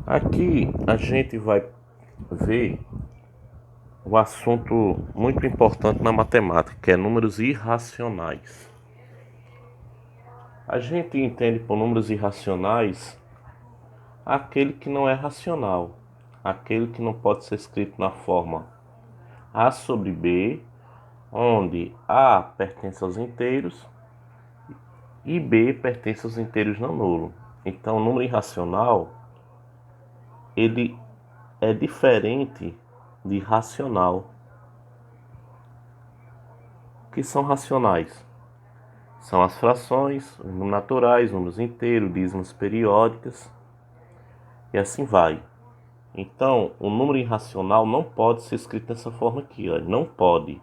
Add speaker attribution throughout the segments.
Speaker 1: Aqui a gente vai ver um assunto muito importante na matemática, que é números irracionais. A gente entende por números irracionais aquele que não é racional, aquele que não pode ser escrito na forma A sobre B, onde A pertence aos inteiros e B pertence aos inteiros não nulos. Então, o número irracional ele é diferente de racional. O que são racionais? São as frações, os números naturais, números inteiros, dízimos periódicas e assim vai. Então, o número irracional não pode ser escrito dessa forma aqui, ó. Não pode.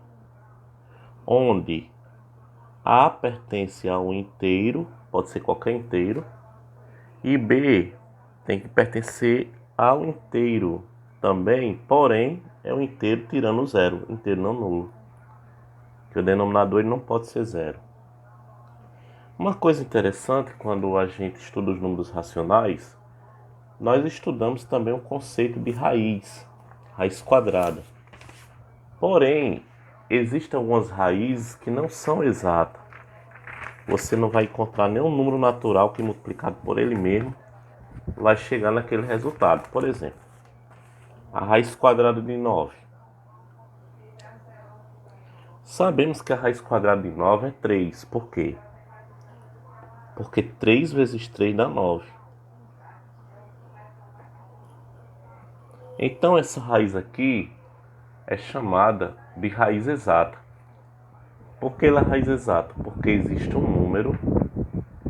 Speaker 1: Onde A pertence a um inteiro, pode ser qualquer inteiro, e B tem que pertencer ao inteiro também, porém é um inteiro tirando o zero, inteiro não nulo, que o denominador ele não pode ser zero. Uma coisa interessante quando a gente estuda os números racionais, nós estudamos também o conceito de raiz quadrada. Porém, existem algumas raízes que não são exatas. Você não vai encontrar nenhum número natural que multiplicado por ele mesmo vai chegar naquele resultado. Por exemplo, a raiz quadrada de 9. Sabemos que a raiz quadrada de 9 é 3. Por quê? Porque 3 vezes 3 dá 9. Então essa raiz aqui é chamada de raiz exata. Por que ela é raiz exata? Porque existe um número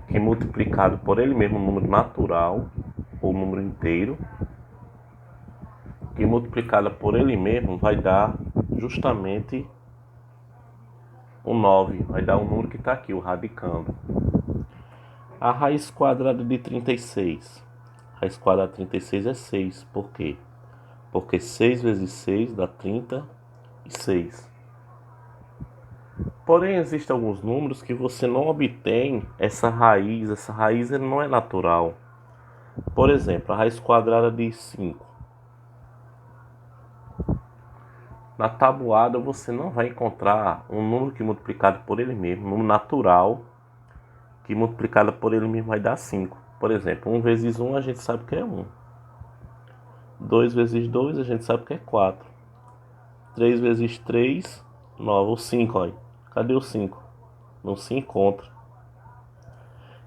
Speaker 1: que multiplicado por ele mesmo, um número natural, ou número inteiro, que multiplicada por ele mesmo vai dar justamente o 9, vai dar o número que está aqui, o radicando. A raiz quadrada de 36. A raiz quadrada de 36 é 6. Por quê? Porque 6 vezes 6 dá 36. Porém, existem alguns números que você não obtém essa raiz. Essa raiz não é natural. Por exemplo, a raiz quadrada de 5. Na tabuada você não vai encontrar um número que multiplicado por ele mesmo, um número natural, que multiplicado por ele mesmo vai dar 5. Por exemplo, 1 vezes 1 a gente sabe que é 1. 2 vezes 2 a gente sabe que é 4. 3 vezes 3, 9. O 5, olha. Cadê o 5? Não se encontra.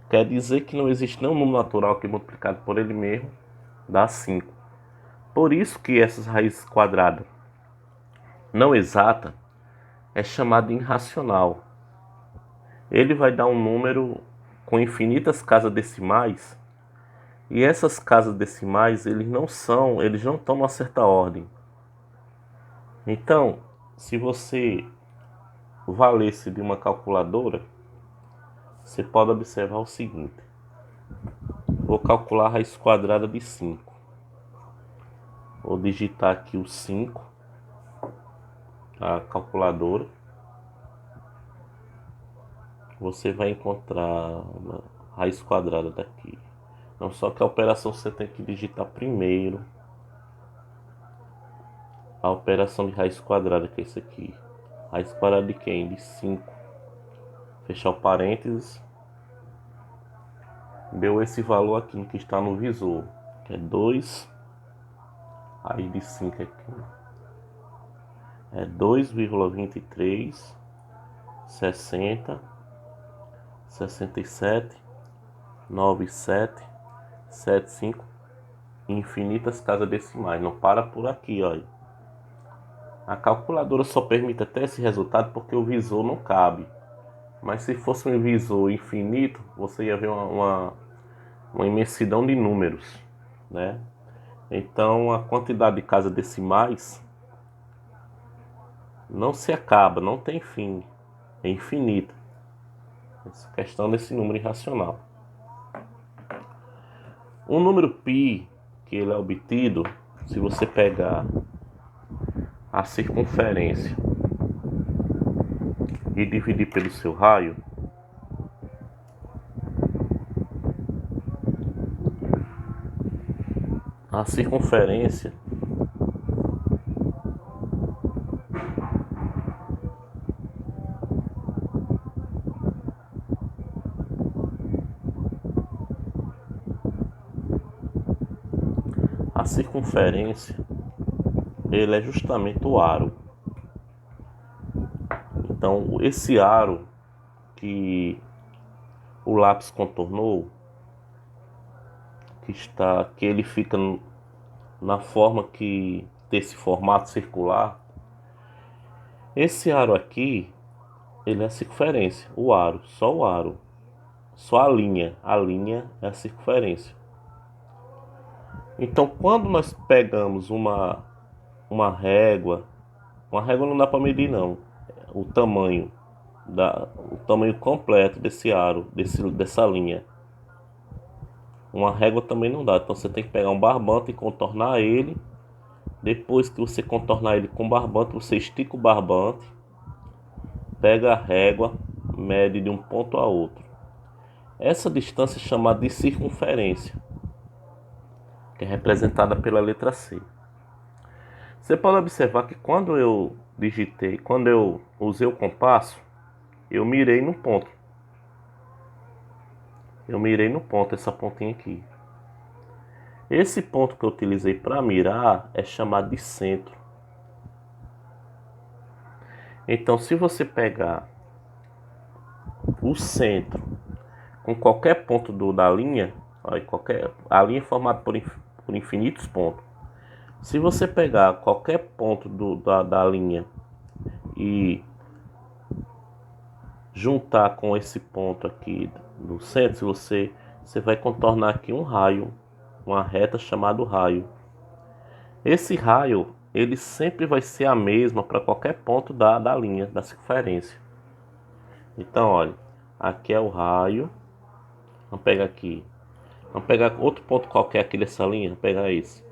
Speaker 1: Quer dizer que não existe nenhum número natural que multiplicado por ele mesmo dá 5. Por isso que essas raízes quadradas não exata é chamado de irracional. Ele vai dar um número com infinitas casas decimais, e essas casas decimais eles não estão numa certa ordem. Então, se você valesse de uma calculadora, você pode observar o seguinte: vou calcular a raiz quadrada de 5. Vou digitar aqui o 5, a calculadora. Você vai encontrar a raiz quadrada daqui. Não, só que a operação você tem que digitar primeiro a operação de raiz quadrada, que é isso aqui. Raiz quadrada de quem? De 5. Fechar o parênteses. Deu esse valor aqui que está no visor, que é 2. Raiz de 5 aqui é 2,23, 60, 67, 97, 75, infinitas casas decimais. Não para por aqui, olha. A calculadora só permite até esse resultado porque o visor não cabe. Mas se fosse um visor infinito, você ia ver uma imensidão de números, né? Então a quantidade de casas decimais não se acaba, não tem fim, é infinita. Essa questão desse número irracional. O número π, que ele é obtido, se você pegar a circunferência e dividir pelo seu raio, A circunferência ele é justamente o aro. Então, esse aro que o lápis contornou, que ele fica na forma que desse formato circular, esse aro aqui, ele é a circunferência, o aro, só a linha é a circunferência. Então, quando nós pegamos uma régua não dá para medir não, o tamanho o tamanho completo desse aro, dessa linha. Uma régua também não dá, então você tem que pegar um barbante e contornar ele. Depois que você contornar ele com barbante, você estica o barbante, pega a régua, mede de um ponto a outro. Essa distância é chamada de circunferência, que é representada pela letra C. Você pode observar que quando eu usei o compasso, eu mirei no ponto. Essa pontinha aqui. Esse ponto que eu utilizei para mirar é chamado de centro. Então, se você pegar o centro com qualquer ponto da linha, a linha é formada por infinitos pontos. Se você pegar qualquer ponto da linha e juntar com esse ponto aqui no centro, você vai contornar aqui um raio, uma reta chamada raio. Esse raio, ele sempre vai ser a mesma para qualquer ponto da linha, da circunferência. Então, olha, aqui é o raio. Vamos pegar aqui. Vamos pegar outro ponto qualquer aqui dessa linha, vamos pegar esse.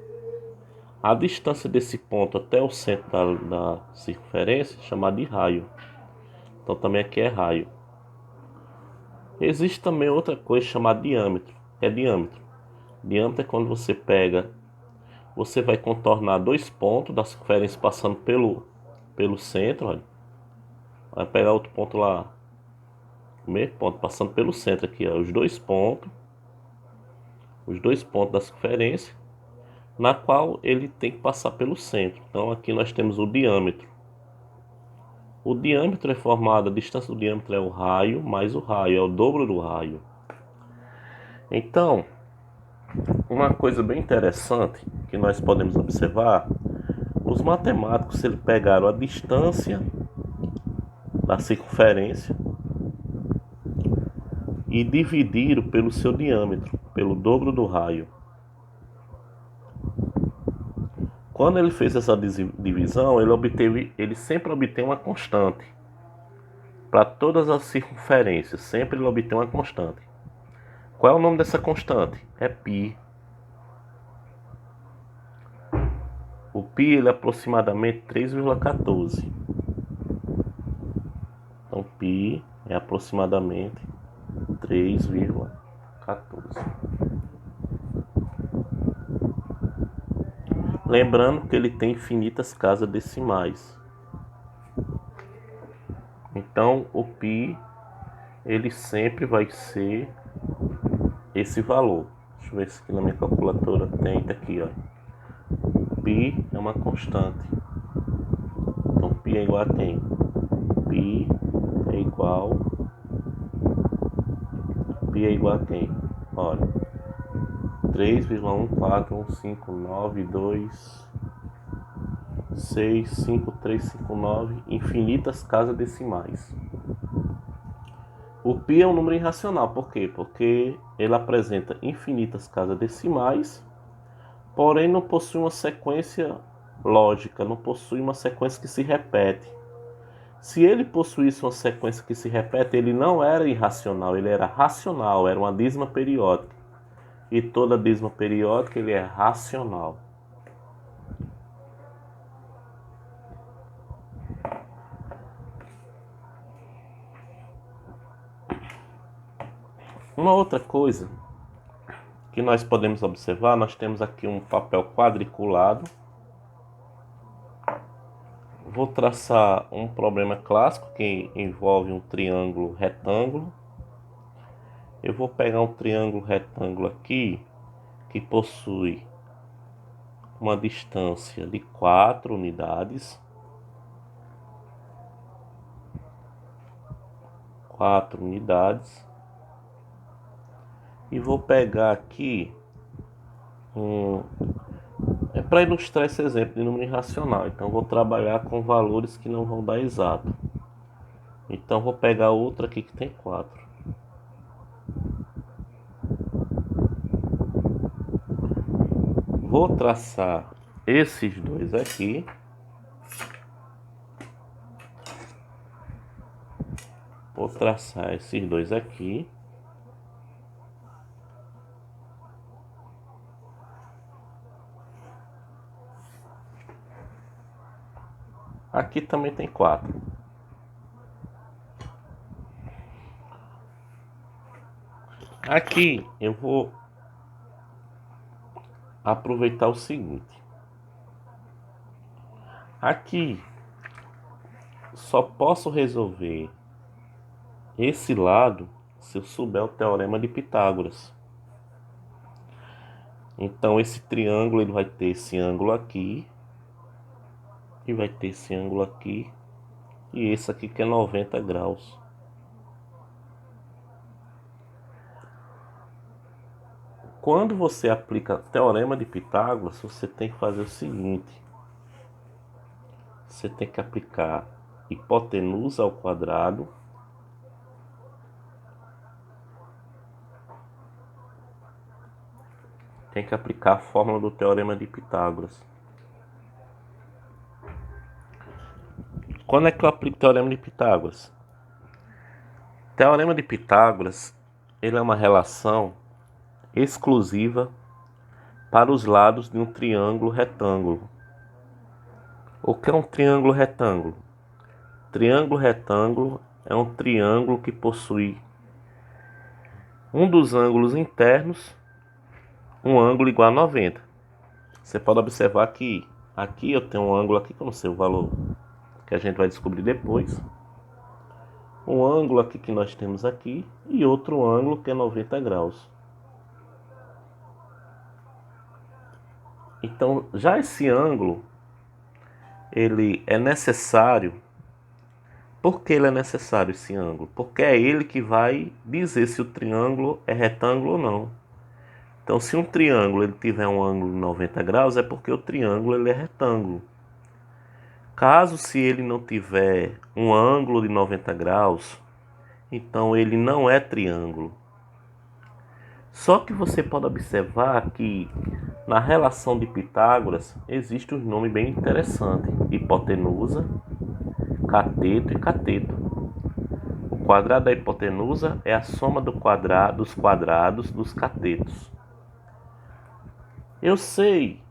Speaker 1: A distância desse ponto até o centro da circunferência é chamada de raio. Então também aqui é raio. Existe também outra coisa chamada diâmetro. É diâmetro. Diâmetro é quando você vai contornar dois pontos da circunferência passando pelo centro. Olha. Vai pegar outro ponto lá. O mesmo ponto passando pelo centro aqui, ó, os dois pontos da circunferência, na qual ele tem que passar pelo centro. Então aqui nós temos o diâmetro. O diâmetro é formado, a distância do diâmetro é o raio, mais o raio, é o dobro do raio. Então, uma coisa bem interessante que nós podemos observar, os matemáticos eles pegaram a distância da circunferência e dividiram pelo seu diâmetro, pelo dobro do raio. Quando ele fez essa divisão, ele sempre obtém uma constante. Para todas as circunferências, sempre ele obtém uma constante. Qual é o nome dessa constante? É π. O π ele é aproximadamente 3,14. Então π é aproximadamente 3,14. Lembrando que ele tem infinitas casas decimais. Então o π ele sempre vai ser esse valor. Deixa eu ver se aqui na minha calculadora tem, tá aqui, ó. π é uma constante. Então π é igual a quem? π é igual a quem? Olha, 3,14152653539, infinitas casas decimais. O π é um número irracional, por quê? Porque ele apresenta infinitas casas decimais, porém não possui uma sequência lógica, não possui uma sequência que se repete. Se ele possuísse uma sequência que se repete, ele não era irracional, ele era racional, era uma dízima periódica. E toda dízima periódica ele é racional. Uma outra coisa que nós podemos observar, nós temos aqui um papel quadriculado. Vou traçar um problema clássico que envolve um triângulo retângulo. Eu vou pegar um triângulo retângulo aqui que possui uma distância de 4 unidades. 4 unidades. E vou pegar aqui para ilustrar esse exemplo de número irracional. Então vou trabalhar com valores que não vão dar exato. Então vou pegar outra aqui que tem 4. Vou traçar esses dois aqui. Vou traçar esses dois aqui. Aqui também tem 4. Aqui eu vou aproveitar o seguinte. Aqui só posso resolver esse lado se eu souber o teorema de Pitágoras. Então esse triângulo ele vai ter esse ângulo aqui e vai ter esse ângulo aqui e esse aqui que é 90 graus. Quando você aplica o teorema de Pitágoras, você tem que fazer o seguinte. Você tem que aplicar hipotenusa ao quadrado tem que aplicar a fórmula do teorema de Pitágoras. Quando é que eu aplico o teorema de Pitágoras? O teorema de Pitágoras ele é uma relação exclusiva para os lados de um triângulo retângulo. O que é um triângulo retângulo? Triângulo retângulo é um triângulo que possui um dos ângulos internos, um ângulo igual a 90. Você pode observar que aqui eu tenho um ângulo aqui que eu não sei o valor, que a gente vai descobrir depois. Um ângulo aqui que nós temos aqui e outro ângulo que é 90 graus. Então, já esse ângulo, ele é necessário. Por que ele é necessário esse ângulo? Porque é ele que vai dizer se o triângulo é retângulo ou não. Então, se um triângulo ele tiver um ângulo de 90 graus, é porque o triângulo ele é retângulo. Caso se ele não tiver um ângulo de 90 graus, então ele não é triângulo. Só que você pode observar que na relação de Pitágoras existe um nome bem interessante: hipotenusa, cateto e cateto. O quadrado da hipotenusa é a soma dos quadrados dos catetos. Eu sei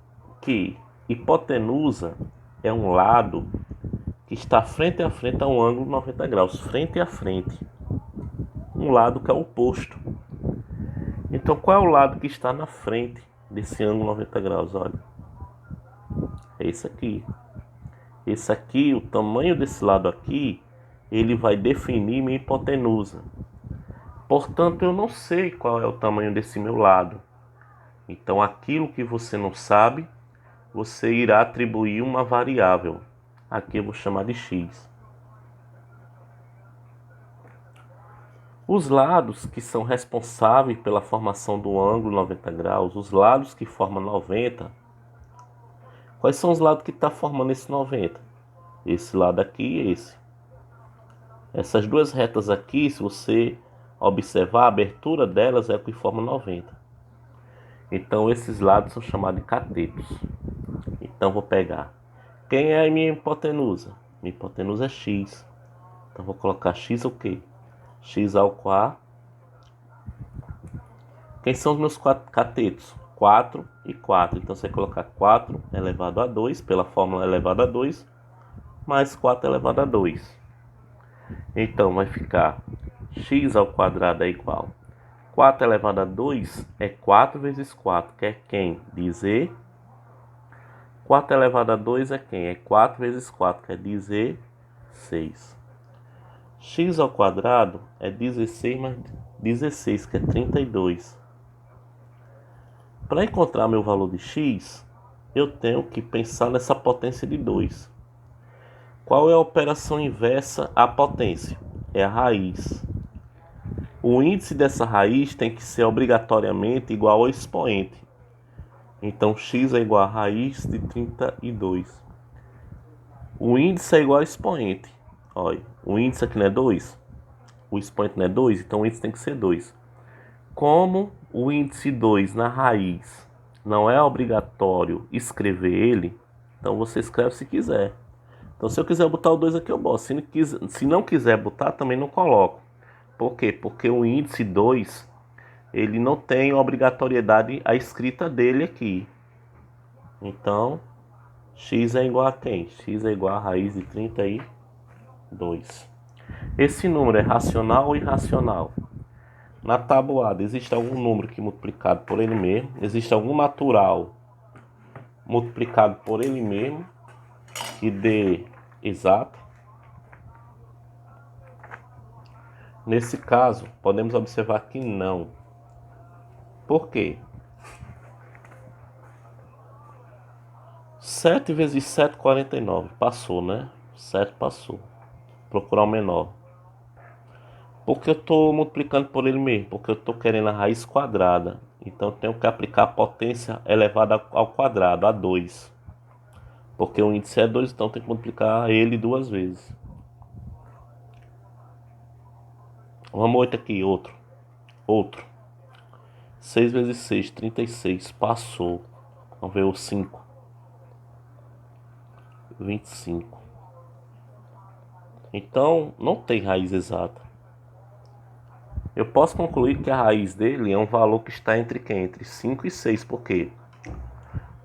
Speaker 1: que hipotenusa é um lado que está frente a frente a um ângulo de 90 graus, frente a frente. Um lado que é o oposto. Então, qual é o lado que está na frente desse ângulo 90 graus? Olha, é esse aqui. Esse aqui, o tamanho desse lado aqui, ele vai definir minha hipotenusa. Portanto, eu não sei qual é o tamanho desse meu lado. Então, aquilo que você não sabe, você irá atribuir uma variável. Aqui eu vou chamar de x. Os lados que são responsáveis pela formação do ângulo 90 graus, os lados que formam 90, quais são os lados que estão formando esse 90? Esse lado aqui e esse. Essas duas retas aqui, se você observar, a abertura delas é o que forma 90. Então esses lados são chamados de catetos. Então vou pegar. Quem é a minha hipotenusa? Minha hipotenusa é x. Então vou colocar x o quê? X ao quadrado. Quem são os meus catetos? 4 e 4. Então você vai colocar 4 elevado a 2, pela fórmula elevado a 2, mais 4 elevado a 2. Então vai ficar x ao quadrado é igual 4 elevado a 2 é 4 vezes 4, que é quem? Dizer. 4 elevado a 2 é quem? É 4 vezes 4, quer dizer 6. X ao quadrado é 16 mais 16, que é 32. Para encontrar meu valor de x, eu tenho que pensar nessa potência de 2. Qual é a operação inversa à potência? É a raiz. O índice dessa raiz tem que ser obrigatoriamente igual ao expoente. Então, x é igual a raiz de 32. O índice é igual ao expoente. Olha, o índice aqui não é 2. O expoente não é 2, então o índice tem que ser 2. Como o índice 2 na raiz não é obrigatório escrever ele, então você escreve se quiser. Então, se eu quiser botar o 2 aqui, eu boto. Se não quiser botar, também não coloco. Por quê? Porque o índice 2, ele não tem obrigatoriedade a escrita dele aqui. Então, x é igual a quem? X é igual a raiz de 32. Esse número é racional ou irracional? Na tabuada, existe algum número que multiplicado por ele mesmo? Existe algum natural multiplicado por ele mesmo que dê exato? Nesse caso, podemos observar que não. Por quê? 7 vezes 7, 49. Passou, né? 7 passou. Procurar o menor. Porque eu estou multiplicando por ele mesmo? Porque eu estou querendo a raiz quadrada. Então eu tenho que aplicar a potência elevada ao quadrado, a 2. Porque o índice é 2, então tem que multiplicar ele 2 vezes. Vamos 8 aqui, outro. 6 vezes 6, 36. Passou. Vamos ver o 5. 25. Então, não tem raiz exata. Eu posso concluir que a raiz dele é um valor que está entre quem? Entre 5 e 6. Por quê?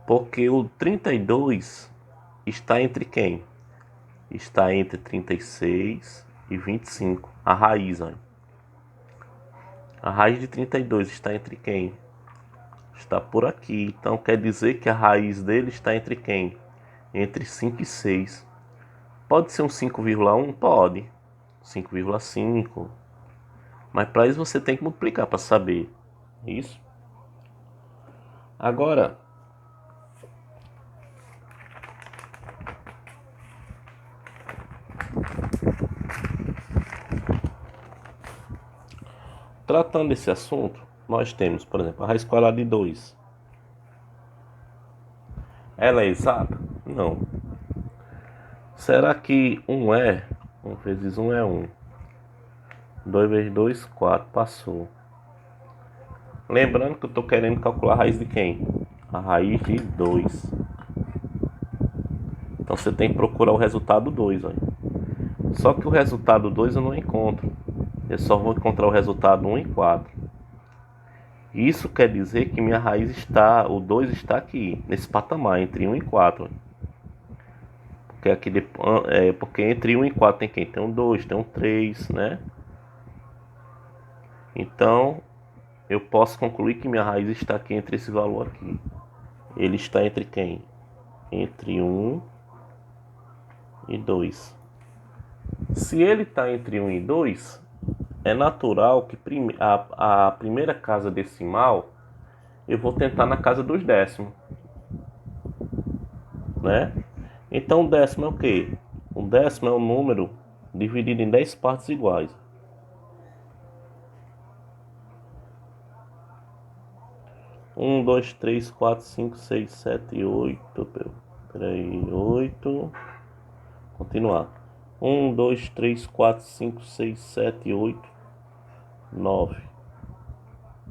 Speaker 1: Porque o 32 está entre quem? Está entre 36 e 25. A raiz, olha. A raiz de 32 está entre quem? Está por aqui. Então quer dizer que a raiz dele está entre quem? Entre 5 e 6. Pode ser um 5,1? Pode. 5,5. Mas para isso você tem que multiplicar para saber. Isso. Agora, tratando desse assunto, nós temos, por exemplo, a raiz quadrada de 2. Ela é exata? Não. Será que 1 é? 1 vezes 1 é 1. 2 vezes 2, 4. Passou. Lembrando que eu estou querendo calcular a raiz de quem? A raiz de 2. Então você tem que procurar o resultado 2. Olha. Só que o resultado 2 eu não encontro. Eu só vou encontrar o resultado 1 e 4. Isso quer dizer que minha raiz está, o 2 está aqui, nesse patamar, entre 1 e 4. Porque, porque entre 1 e 4 tem quem? Tem um 2, tem um 3, né? Então, eu posso concluir que minha raiz está aqui entre esse valor aqui. Ele está entre quem? Entre 1 e 2. Se ele está entre 1 e 2, é natural que a primeira casa decimal eu vou tentar na casa dos décimos, né? Então o décimo é o quê? O décimo é um número dividido em 10 partes iguais. Um, dois, três, quatro, cinco, seis, sete, oito. Peraí, 8. Continuar. 1, 2, 3, 4, 5, 6, 7, 8, 9.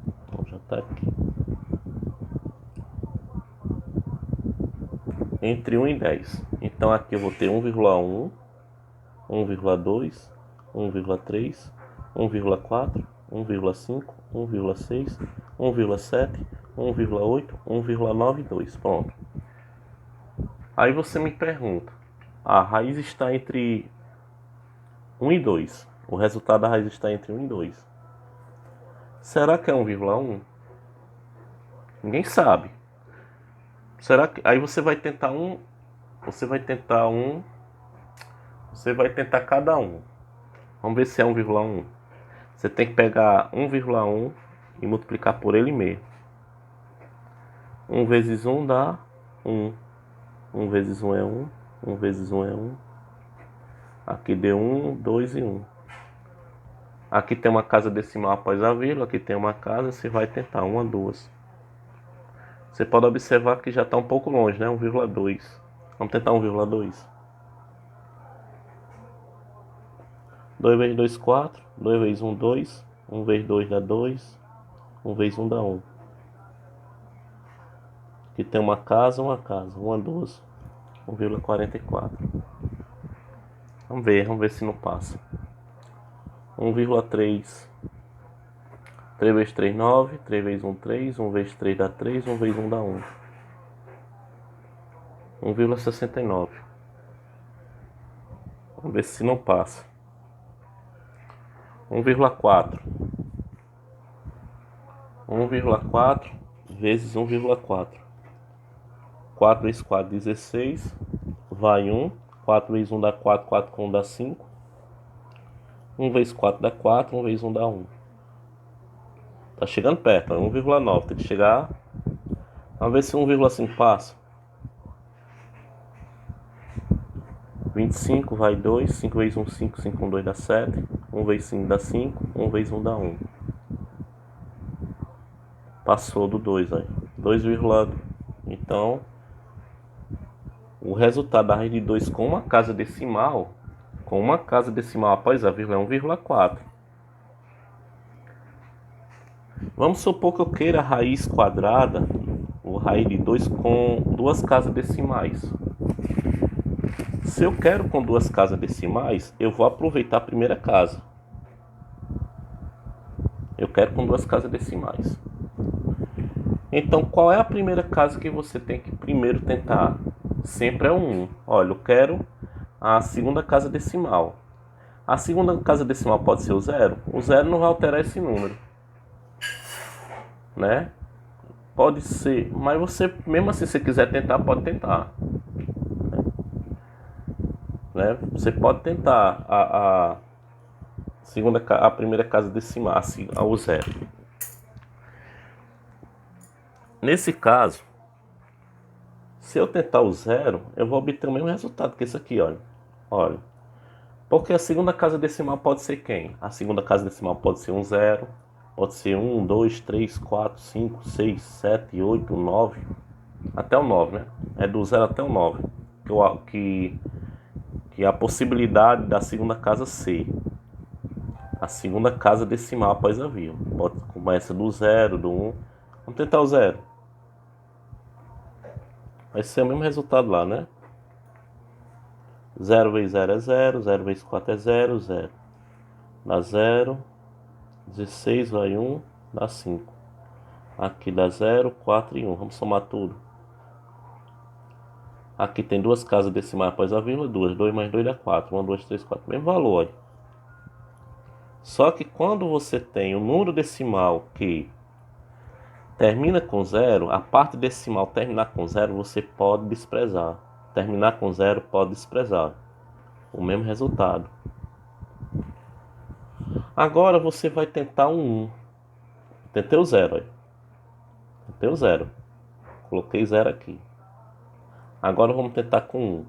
Speaker 1: Então já está aqui. Entre 1 e 10. Então aqui eu vou ter 1,1, 1,2, 1,3, 1,4, 1,5, 1,6, 1,7, 1,8, 1,9 e 2. Pronto. Aí você me pergunta, a raiz está entre 1 e 2. O resultado da raiz está entre 1 e 2. Será que é 1,1? Ninguém sabe. Será que... Aí você vai tentar um... Você vai tentar cada um. Vamos ver se é 1,1. Você tem que pegar 1,1 e multiplicar por ele mesmo. 1 vezes 1 dá 1. 1 vezes 1 é 1. 1 vezes 1 é 1. Aqui deu 1, 2 e 1. Aqui tem uma casa decimal após a vírgula. Aqui tem uma casa. Você vai tentar 1, 2. Você pode observar que já está um pouco longe, né? 1,2. Vamos tentar 1,2. 2 vezes 2, 4. 2 vezes 1, 2. 1 vezes 2 dá 2. 1 vezes 1 dá 1. Aqui tem uma casa. 1, 2. 1,44. Vamos ver se não passa. 1,3. 3 vezes 3, 9. 3 vezes 1, 3. 1 vezes 3 dá 3. 1 vezes 1 dá 1. 1,69. Vamos ver se não passa. 1,4. 1,4 vezes 1,4. 4 vezes 4, 16. Vai 1. 4 vezes 1 dá 4. 4 com 1 dá 5. 1 vezes 4 dá 4. 1 vezes 1 dá 1. Tá chegando perto. 1,9. Tem que chegar. Vamos ver se 1,5 passa. 25 vai 2. 5 vezes 1, 5. 5 com 2 dá 7. 1 vezes 5 dá 5. 1 vezes 1 dá 1. Passou do 2 aí. 2, então o resultado da raiz de 2 com uma casa decimal após a vírgula é 1,4. Vamos supor que eu queira a raiz quadrada, ou raiz de 2 com duas casas decimais. Se eu quero com duas casas decimais, eu vou aproveitar a primeira casa. Eu quero com duas casas decimais. Então, qual é a primeira casa que você tem que primeiro tentar? Sempre é o 1. Olha, eu quero a segunda casa decimal. A segunda casa decimal pode ser o 0. O 0 não vai alterar esse número, né? Pode ser, mas você, mesmo assim, se você quiser tentar, pode tentar, né? Você pode tentar a primeira casa decimal, assim, o 0. Nesse caso, se eu tentar o 0, eu vou obter o mesmo resultado que esse aqui, olha. Olha. Porque a segunda casa decimal pode ser quem? A segunda casa decimal pode ser um 0, pode ser 1, 2, 3, 4, 5, 6, 7, 8, 9, até o 9, né? É do 0 até o 9. Que a possibilidade da segunda casa ser a segunda casa decimal após a vírgula. Começa do 0, do 1. Vamos tentar o 0. Vai ser o mesmo resultado lá, né? 0 vezes 0 é 0, 0 vezes 4 é 0, 0. Dá 0, 16 vai 1, dá 5. Aqui dá 0, 4 e 1. Vamos somar tudo. Aqui tem duas casas decimais após a vírgula, 2. 2 mais 2 dá 4. 1, 2, 3, 4. Mesmo valor, olha. Só que quando você tem o número decimal que termina com 0, a parte decimal terminar com 0, você pode desprezar. Terminar com 0 pode desprezar. O mesmo resultado. Agora você vai tentar um 1. Tentei o 0, olha. Tentei o 0. Coloquei 0 aqui. Agora vamos tentar com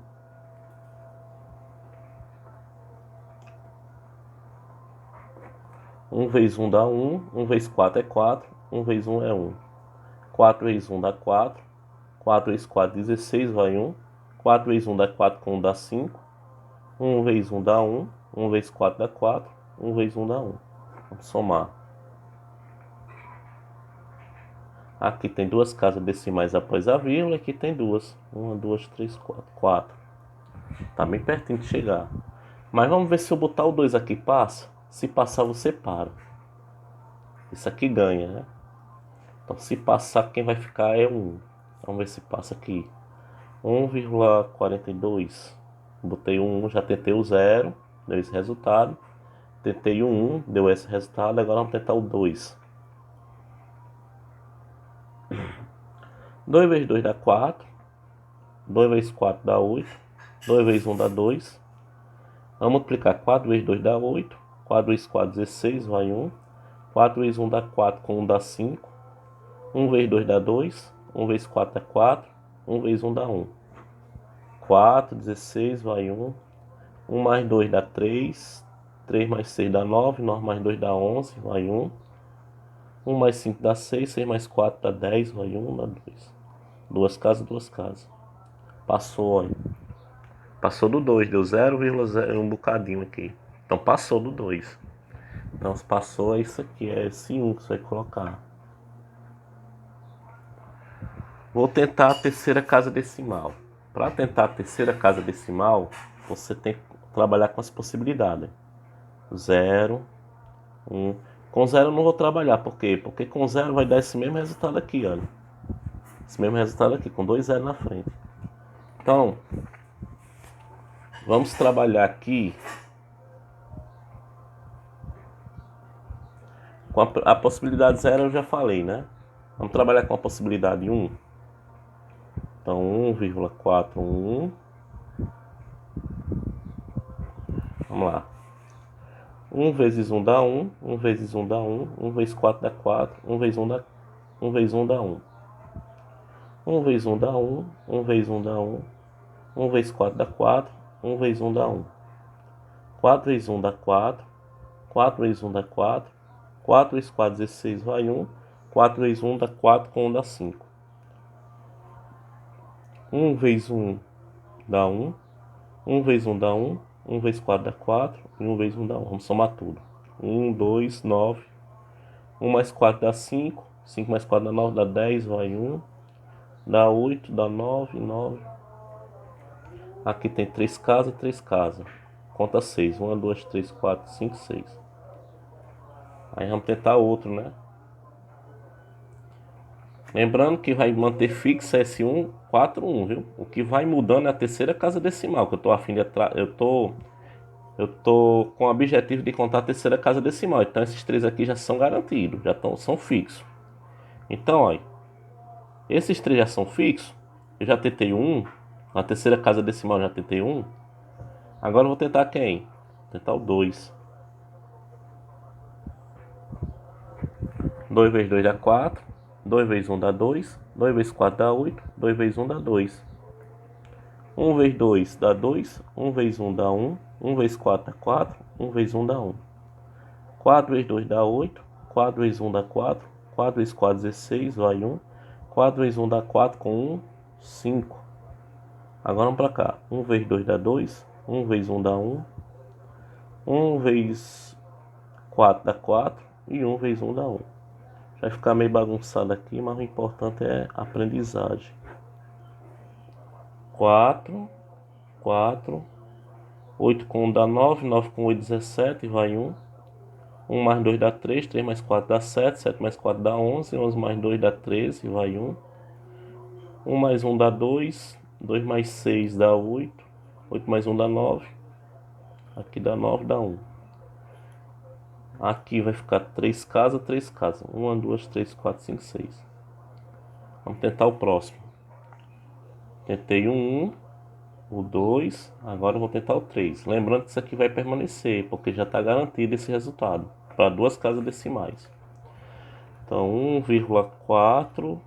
Speaker 1: 1. 1 vezes 1 dá 1. 1 vezes 4 é 4. 1 vezes 1 é 1. 4 vezes 1 dá 4. 4 vezes 4, 16, vai 1. 4 vezes 1 dá 4, com 1 dá 5. 1 vezes 1 dá 1. 1 vezes 4 dá 4. 1 vezes 1 dá 1. Vamos somar. Aqui tem duas casas decimais após a vírgula. Aqui tem duas. 1, 2, 3, 4. 4. Tá bem pertinho de chegar. Mas vamos ver se eu botar o 2 aqui passa. Se passar, você para. Isso aqui ganha, né? Então, se passar, quem vai ficar é o 1. Vamos ver se passa aqui. 1,42. Botei o 1, já tentei o 0. Deu esse resultado. Tentei o 1, deu esse resultado. Agora vamos tentar o 2. 2 vezes 2 dá 4. 2 vezes 4 dá 8. 2 vezes 1 dá 2. Vamos multiplicar. 4 vezes 2 dá 8. 4 vezes 4, 16, vai 1. 4 vezes 1 dá 4, com 1 dá 5. 1 vezes 2 dá 2. 1 vezes 4 dá 4. 1 vezes 1 dá 1. 4, 16, vai 1. 1 mais 2 dá 3. 3 mais 6 dá 9. 9 mais 2 dá 11, vai 1. 1 mais 5 dá 6. 6 mais 4 dá 10, vai 1, dá 2. Duas casas, duas casas. Passou, olha. Passou do 2, deu 0,0 um bocadinho aqui. Então passou do 2. Então se passou é isso aqui, é esse 1 que você vai colocar. Vou tentar a terceira casa decimal. Para tentar a terceira casa decimal, você tem que trabalhar com as possibilidades. 0, 1. Com 0 eu não vou trabalhar, por quê? Porque com 0 vai dar esse mesmo resultado aqui, olha. Esse mesmo resultado aqui, com 2 0 na frente. Então, vamos trabalhar aqui com a possibilidade 0 eu já falei, né? Vamos trabalhar com a possibilidade 1. Então, 1,41. Vamos lá. 1 vezes 1 dá 1. 1 vezes 1 dá 1. 1 vezes 4 dá 4. 1 vezes 1 dá 1 vezes 1 dá 1. 1 vezes 1 dá 1. 1 vezes 1 dá 1. 1 vezes 4 dá 4. 1 vezes 1 dá 1. 4 vezes 1 dá 4. 4 vezes 1 dá 4. 4 vezes 4, 16, vai 1. 4 vezes 1 dá 4, com 1 dá 5. 1 vezes 1 dá 1. 1 vezes 1 dá 1. 1 vezes 4 dá 4. E 1 vezes 1 dá 1. Vamos somar tudo. 1, 2, 9. 1 mais 4 dá 5. 5 mais 4 dá 9, dá 10, vai 1. Dá 8, dá 9, 9. Aqui tem 3 casas, 3 casas. Conta 6. 1, 2, 3, 4, 5, 6. Aí vamos tentar outro, né? Lembrando que vai manter fixa S1, 4, 1, viu? O que vai mudando é a terceira casa decimal, que eu tô a fim de eu tô com o objetivo de contar a terceira casa decimal. Então esses três aqui já são garantidos, são fixos. Então, olha, esses três já são fixos. Eu já tentei um, na terceira casa decimal eu já tentei um. Agora eu vou tentar quem? Vou tentar o 2. 2 vezes 2 dá 4. 2 vezes 1 dá 2. 2 vezes 4 dá 8. 2 vezes 1 dá 2. 1 vezes 2 dá 2. 1 vezes 1 dá 1. 1 vezes 4 dá 4. 1 vezes 1 dá 1. 4 vezes 2 dá 8. 4 vezes 1 dá 4. 4 vezes 4, 16, vai 1. 4 vezes 1 dá 4, com 1, 5. Agora vamos para cá. 1 vezes 2 dá 2. 1 vezes 1 dá 1. 1 vezes 4 dá 4. E 1 vezes 1 dá 1. Vai ficar meio bagunçado aqui, mas o importante é a aprendizagem. 4, 4. 8 com 1 dá 9. 9 com 8, 17, vai 1. 1 mais 2 dá 3. 3 mais 4 dá 7. 7 mais 4 dá 11. 11 mais 2 dá 13, vai 1. 1 mais 1 dá 2. 2 mais 6 dá 8. 8 mais 1 dá 9. Aqui dá 9, dá 1. Aqui vai ficar 3 casas, 3 casas. 1, 2, 3, 4, 5, 6. Vamos tentar o próximo. Tentei o 1, o 2. Agora eu vou tentar o 3. Lembrando que isso aqui vai permanecer, porque já está garantido esse resultado. Para duas casas decimais. Então 1,4.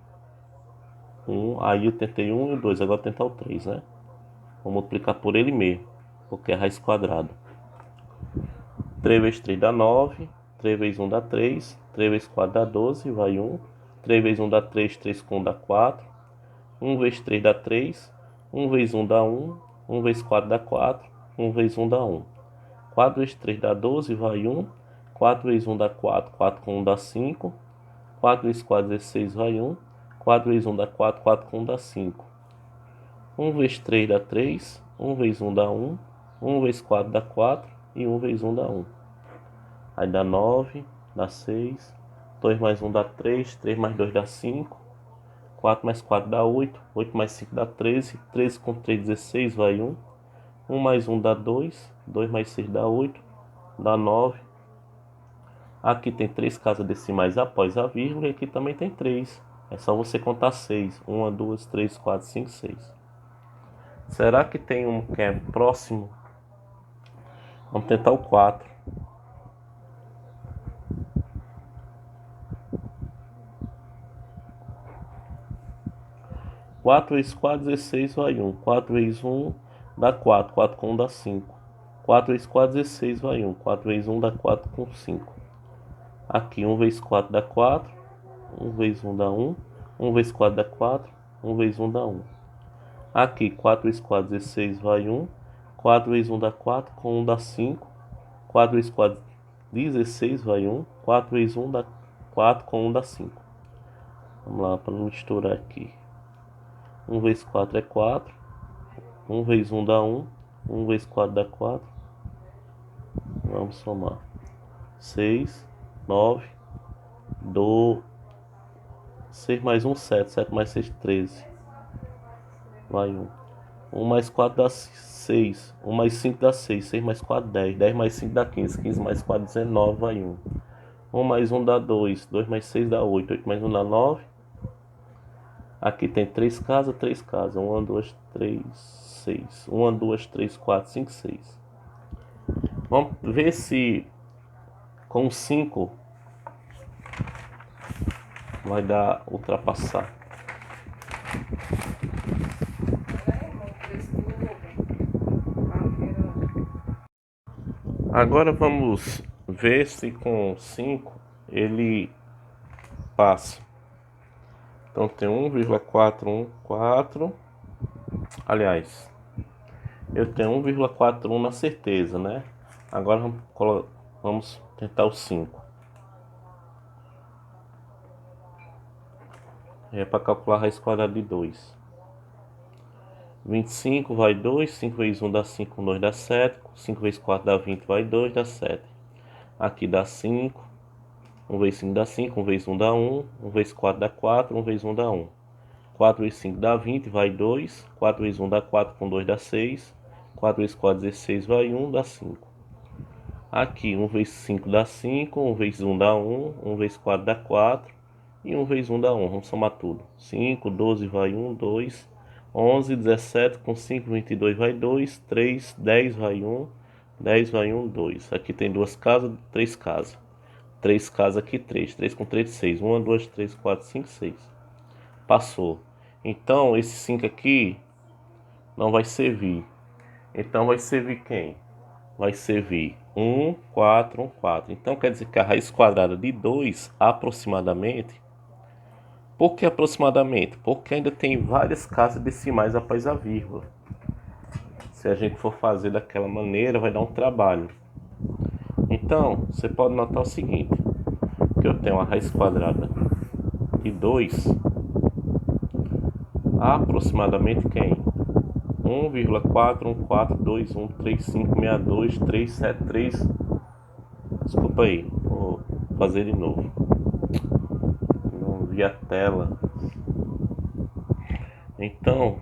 Speaker 1: 1. Aí eu tentei 1 e o 2. Agora eu vou tentar o 3, né? Vou multiplicar por ele mesmo, porque é raiz quadrada. 3 vezes 3 dá 9. 3 vezes 1 dá 3. 3 vezes 4 dá 12, vai 1. 3 vezes 1 dá 3. 3 com 1 dá 4. 1 vezes 3 dá 3. 1 vezes 1 dá 1. 1 vezes 4 dá 4. 1 vezes 1 dá 1. 4 vezes 3 dá 12, vai 1. 4 vezes 1 dá 4. 4 com 1 dá 5. 4 vezes 4, 16, vai 1. 4 vezes 1 dá 4. 4 com 1 dá 5. 1 vezes 3 dá 3. 1 vezes 1 dá 1. 1 vezes 4 dá 4. E 1 vezes 1 dá 1. Aí dá 9, dá 6. 2 mais 1 dá 3. 3 mais 2 dá 5. 4 mais 4 dá 8. 8 mais 5 dá 13. 13 com 3, 16, vai 1. 1 mais 1 dá 2. 2 mais 6 dá 8. Dá 9. Aqui tem 3 casas decimais após a vírgula. E aqui também tem 3. É só você contar 6. 1, 2, 3, 4, 5, 6. Será que tem um que é próximo? Vamos tentar o 4. 4 vezes 4, 16 vai 1. 4 vezes 1 dá 4. 4 com 1 dá 5. 4 vezes 4, 16 vai 1. 4 vezes 1 dá 4 com 5. Aqui 1 vezes 4 dá 4. 1 vezes 1 dá 1. 1 vezes 4 dá 4. 1 vezes 1 dá 1. Aqui 4 vezes 4, 16 vai 1. 4 vezes 1 dá 4. Com 1 dá 5. 4 vezes 4, 16 vai 1. 4 vezes 1 dá 4. Com 1 dá 5. Vamos lá para misturar aqui. 1 vezes 4 é 4. 1 vezes 1 dá 1. 1 vezes 4 dá 4. Vamos somar. 6, 9, 12. 6 mais 1, 7. 7 mais 6, 13. Vai 1. 1 mais 4 dá 6. 1 mais 5 dá 6. 6 mais 4, 10. 10 mais 5 dá 15. 15 mais 4, 19. Vai 1. 1 mais 1 dá 2. 2 mais 6 dá 8. 8 mais 1 dá 9. Aqui tem 3 casas, 3 casas. 1, 2, 3, 6. 1, 2, 3, 4, 5, 6. Vamos ver se com 5 vai dar ultrapassar. Agora vamos ver se com 5 ele passa. Então tem 1,414. Aliás, eu tenho 1,41 na certeza, né? Agora vamos tentar o 5. É para calcular a raiz quadrada de 2. 25 vai 2. 5 vezes 1 dá 5, com 2 dá 7. 5 vezes 4 dá 20, vai 2, dá 7. Aqui dá 5. 1 vezes 5 dá 5. 1 vezes 1 dá 1. 1 vezes 4 dá 4. 1 vezes 1 dá 1. 4 vezes 5 dá 20, vai 2. 4 vezes 1 dá 4, com 2 dá 6. 4 vezes 4, 16, vai 1, dá 5. Aqui 1 vezes 5 dá 5. 1 vezes 1 dá 1. 1 vezes 4 dá 4. E 1 vezes 1 dá 1. Vamos somar tudo. 5, 12 vai 1, 2. 11, 17, com 5, 22 vai 2. 3, 10 vai 1. 10 vai 1, 2. Aqui tem 2 casas, 3 casas. 3 casas aqui, 3. 3 com 3, 6. 1, 2, 3, 4, 5, 6. Passou. Então, esse 5 aqui não vai servir. Então, vai servir quem? Vai servir 1, 4, 1, 4. Então, quer dizer que a raiz quadrada de 2, aproximadamente... Por que aproximadamente? Porque ainda tem várias casas decimais após a vírgula. Se a gente for fazer daquela maneira, vai dar um trabalho. Então, você pode notar o seguinte, que eu tenho a raiz quadrada de 2, aproximadamente quem? 1,41421356237. Desculpa aí, vou fazer de novo. Não vi a tela. Então,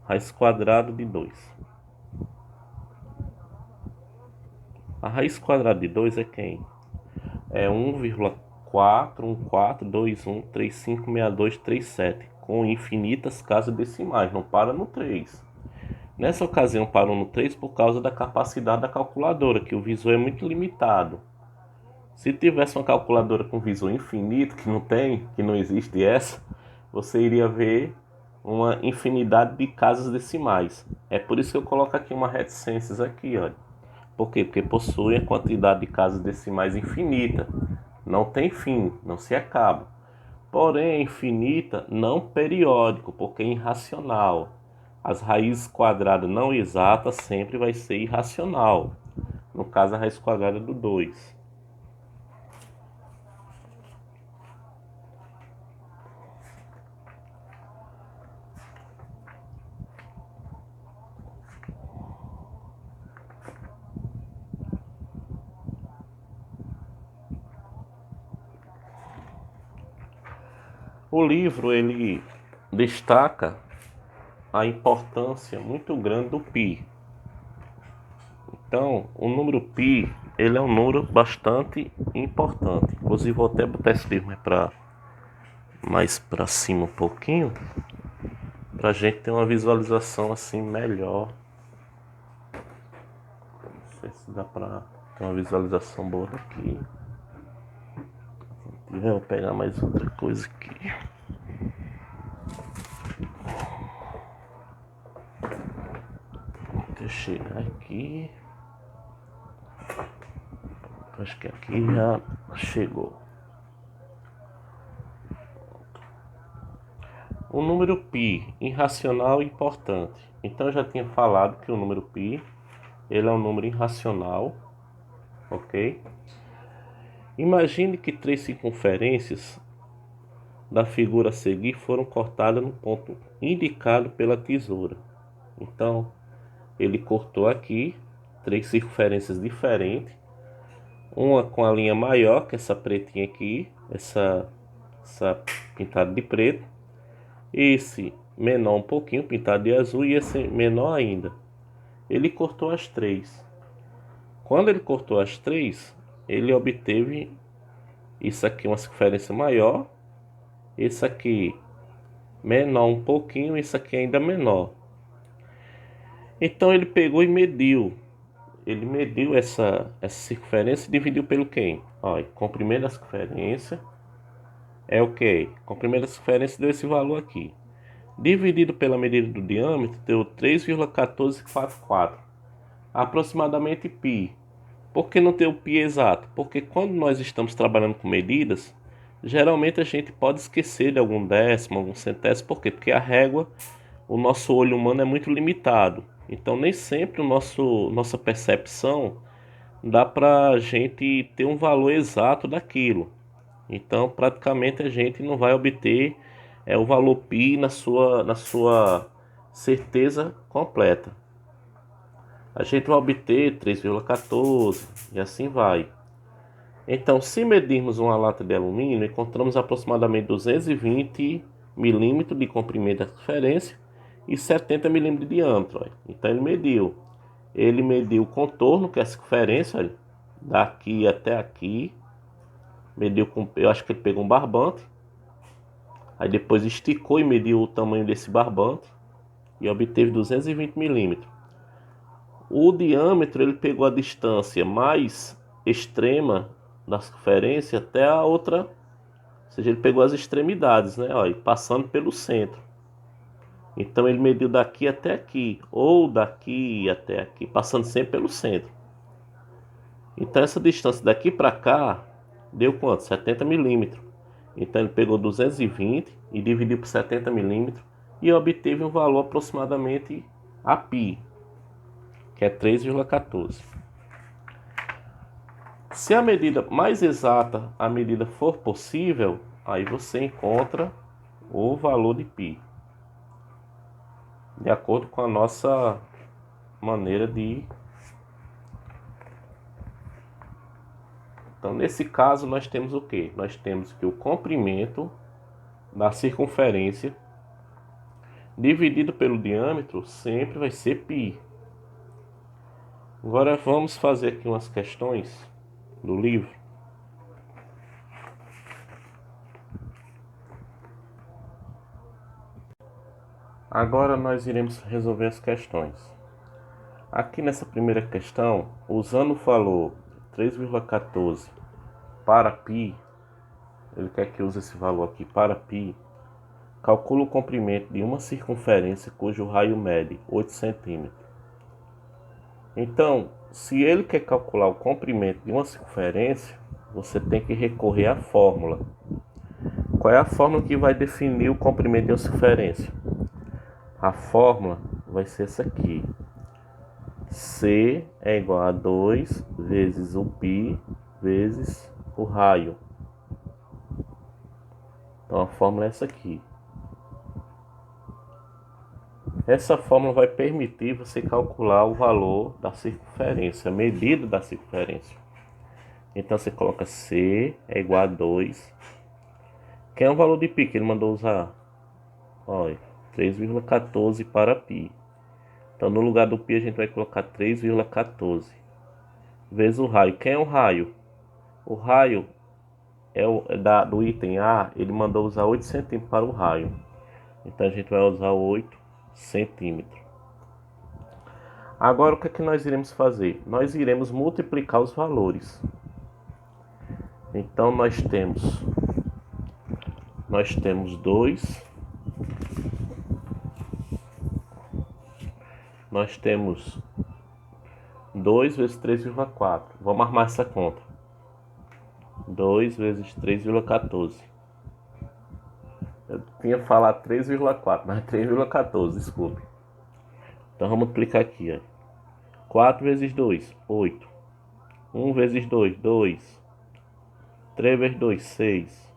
Speaker 1: raiz quadrada de 2. A raiz quadrada de 2 é quem? É 1,41421356237, com infinitas casas decimais, não para no 3. Nessa ocasião parou no 3 por causa da capacidade da calculadora, que o visor é muito limitado. Se tivesse uma calculadora com visor infinito, que não tem, que não existe essa, você iria ver uma infinidade de casas decimais. É por isso que eu coloco aqui uma reticências aqui, olha. Por quê? Porque possui a quantidade de casas decimais infinita. Não tem fim, não se acaba. Porém, é infinita, não periódico, porque é irracional. As raízes quadradas não exatas sempre vai ser irracional. No caso, a raiz quadrada do 2. O livro ele destaca a importância muito grande do π. Então, o número π ele é um número bastante importante. Inclusive, vou até botar esse livro para mais para cima um pouquinho, para a gente ter uma visualização assim melhor. Não sei se dá para ter uma visualização boa daqui. Eu vou pegar mais outra coisa aqui. Deixa eu chegar aqui. Acho que aqui já chegou. O número π irracional e importante. Então eu já tinha falado que o número π ele é um número irracional, ok? Imagine que 3 circunferências da figura a seguir foram cortadas no ponto indicado pela tesoura. Então ele cortou aqui 3 circunferências diferentes, uma com a linha maior, que é essa pretinha aqui, essa pintada de preto, esse menor um pouquinho, pintado de azul, e esse menor ainda. Ele cortou as 3. Quando ele cortou as 3, ele obteve isso aqui, uma circunferência maior, esse aqui menor um pouquinho, isso aqui ainda menor. Então ele pegou e mediu. Ele mediu essa circunferência e dividiu pelo quem? Olha, comprimento da circunferência é o que? Comprimento da circunferência deu esse valor aqui. Dividido pela medida do diâmetro, deu 3,1444. Aproximadamente π. Por que não ter o π exato? Porque quando nós estamos trabalhando com medidas, geralmente a gente pode esquecer de algum décimo, algum centésimo. Por quê? Porque a régua, o nosso olho humano é muito limitado. Então nem sempre nossa percepção dá para a gente ter um valor exato daquilo. Então praticamente a gente não vai obter o valor π na sua certeza completa. A gente vai obter 3,14 e assim vai. Então, se medirmos uma lata de alumínio, encontramos aproximadamente 220 milímetros de comprimento da circunferência e 70 milímetros de diâmetro. Olha. Então ele mediu. Ele mediu o contorno, que é a circunferência, olha, daqui até aqui. Mediu com, eu acho que ele pegou um barbante. Aí depois esticou e mediu o tamanho desse barbante e obteve 220 milímetros. O diâmetro, ele pegou a distância mais extrema da circunferência até a outra, ou seja, ele pegou as extremidades, né? Olha, passando pelo centro. Então ele mediu daqui até aqui, ou daqui até aqui, passando sempre pelo centro. Então essa distância daqui para cá deu quanto? 70 milímetros. Então ele pegou 220 e dividiu por 70 milímetros e obteve um valor aproximadamente a π, que é 3,14. Se a medida mais exata a medida for possível, aí você encontra o valor de π, de acordo com a nossa maneira de... Então, nesse caso, nós temos o quê? Nós temos que o comprimento da circunferência dividido pelo diâmetro sempre vai ser π. Agora vamos fazer aqui umas questões do livro. Agora nós iremos resolver as questões. Aqui nessa primeira questão, usando o valor 3,14 para π, ele quer que use esse valor aqui para π, calcula o comprimento de uma circunferência cujo raio mede 8 centímetros. Então, se ele quer calcular o comprimento de uma circunferência, você tem que recorrer à fórmula. Qual é a fórmula que vai definir o comprimento de uma circunferência? A fórmula vai ser essa aqui. C é igual a 2 vezes o π vezes o raio. Então a fórmula é essa aqui. Essa fórmula vai permitir você calcular o valor da circunferência, a medida da circunferência. Então você coloca C é igual a 2. Que é o valor de π que ele mandou usar? Olha, 3,14 para π. Então no lugar do π a gente vai colocar 3,14 vezes o raio. Quem é o raio? O raio do item A, ele mandou usar 8 centímetros para o raio. Então a gente vai usar 8 centímetros. Agora o que é que nós iremos fazer? Nós iremos multiplicar os valores. Então nós temos 2, nós temos 2 vezes 3,4. Vamos armar essa conta. 2 vezes 3,14. Eu tinha falado 3,4, mas 3,14, desculpe. Então vamos multiplicar aqui, ó. 4 vezes 2, 8. 1 vezes 2, 2. 3 vezes 2, 6.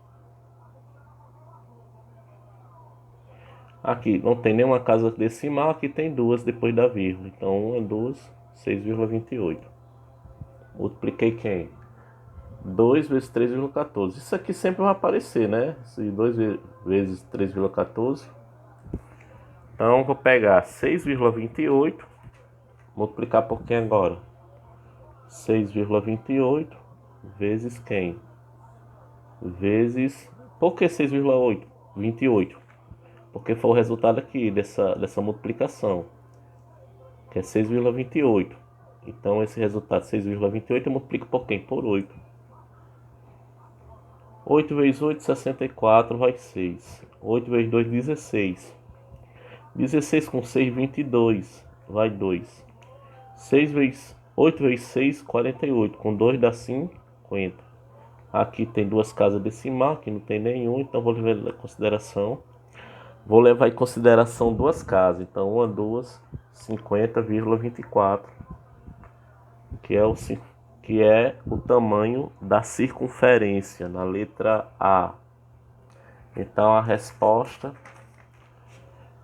Speaker 1: Aqui não tem nenhuma casa decimal, aqui tem duas depois da vírgula. Então 1 é 2, 6,28. Multipliquei quem? 2 vezes 3,14. Isso aqui sempre vai aparecer, né? 2 vezes 3,14. Então vou pegar 6,28. Multiplicar por quem agora? 6,28 vezes quem? Vezes... Por que 6,8? 28. Porque foi o resultado aqui dessa multiplicação, que é 6,28. Então esse resultado 6,28 eu multiplico por quem? Por 8. 8 vezes 8, 64, vai 6. 8 vezes 2, 16. 16 com 6, 22, vai 2. 8 vezes 6, 48. Com 2 dá 50. Aqui tem duas casas decimal, aqui não tem nenhum, então vou levar em consideração. Vou levar em consideração duas casas. Então 1, 2, 50,24. Que é o tamanho da circunferência na letra A. Então a resposta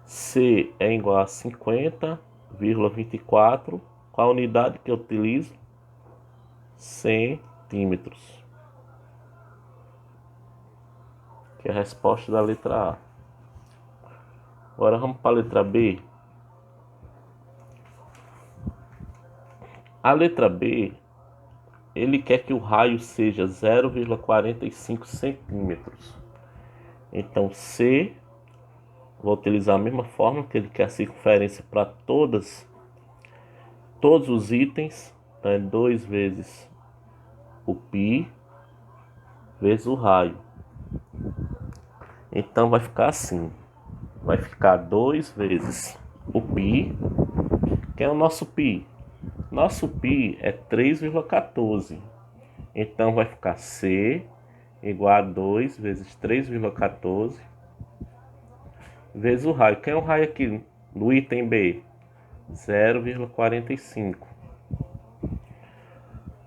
Speaker 1: C é igual a 50,24. Qual a unidade que eu utilizo? Centímetros. Que é a resposta da letra A. Agora vamos para a letra B. A letra B, ele quer que o raio seja 0,45 centímetros. Então C, vou utilizar a mesma forma que ele quer a circunferência para todos os itens. Então é 2 vezes o π vezes o raio. Então vai ficar assim. Vai ficar 2 vezes o π, que é o nosso π. Nosso π é 3,14. Então vai ficar C igual a 2 vezes 3,14 vezes o raio. Quem é o raio aqui no item B? 0,45.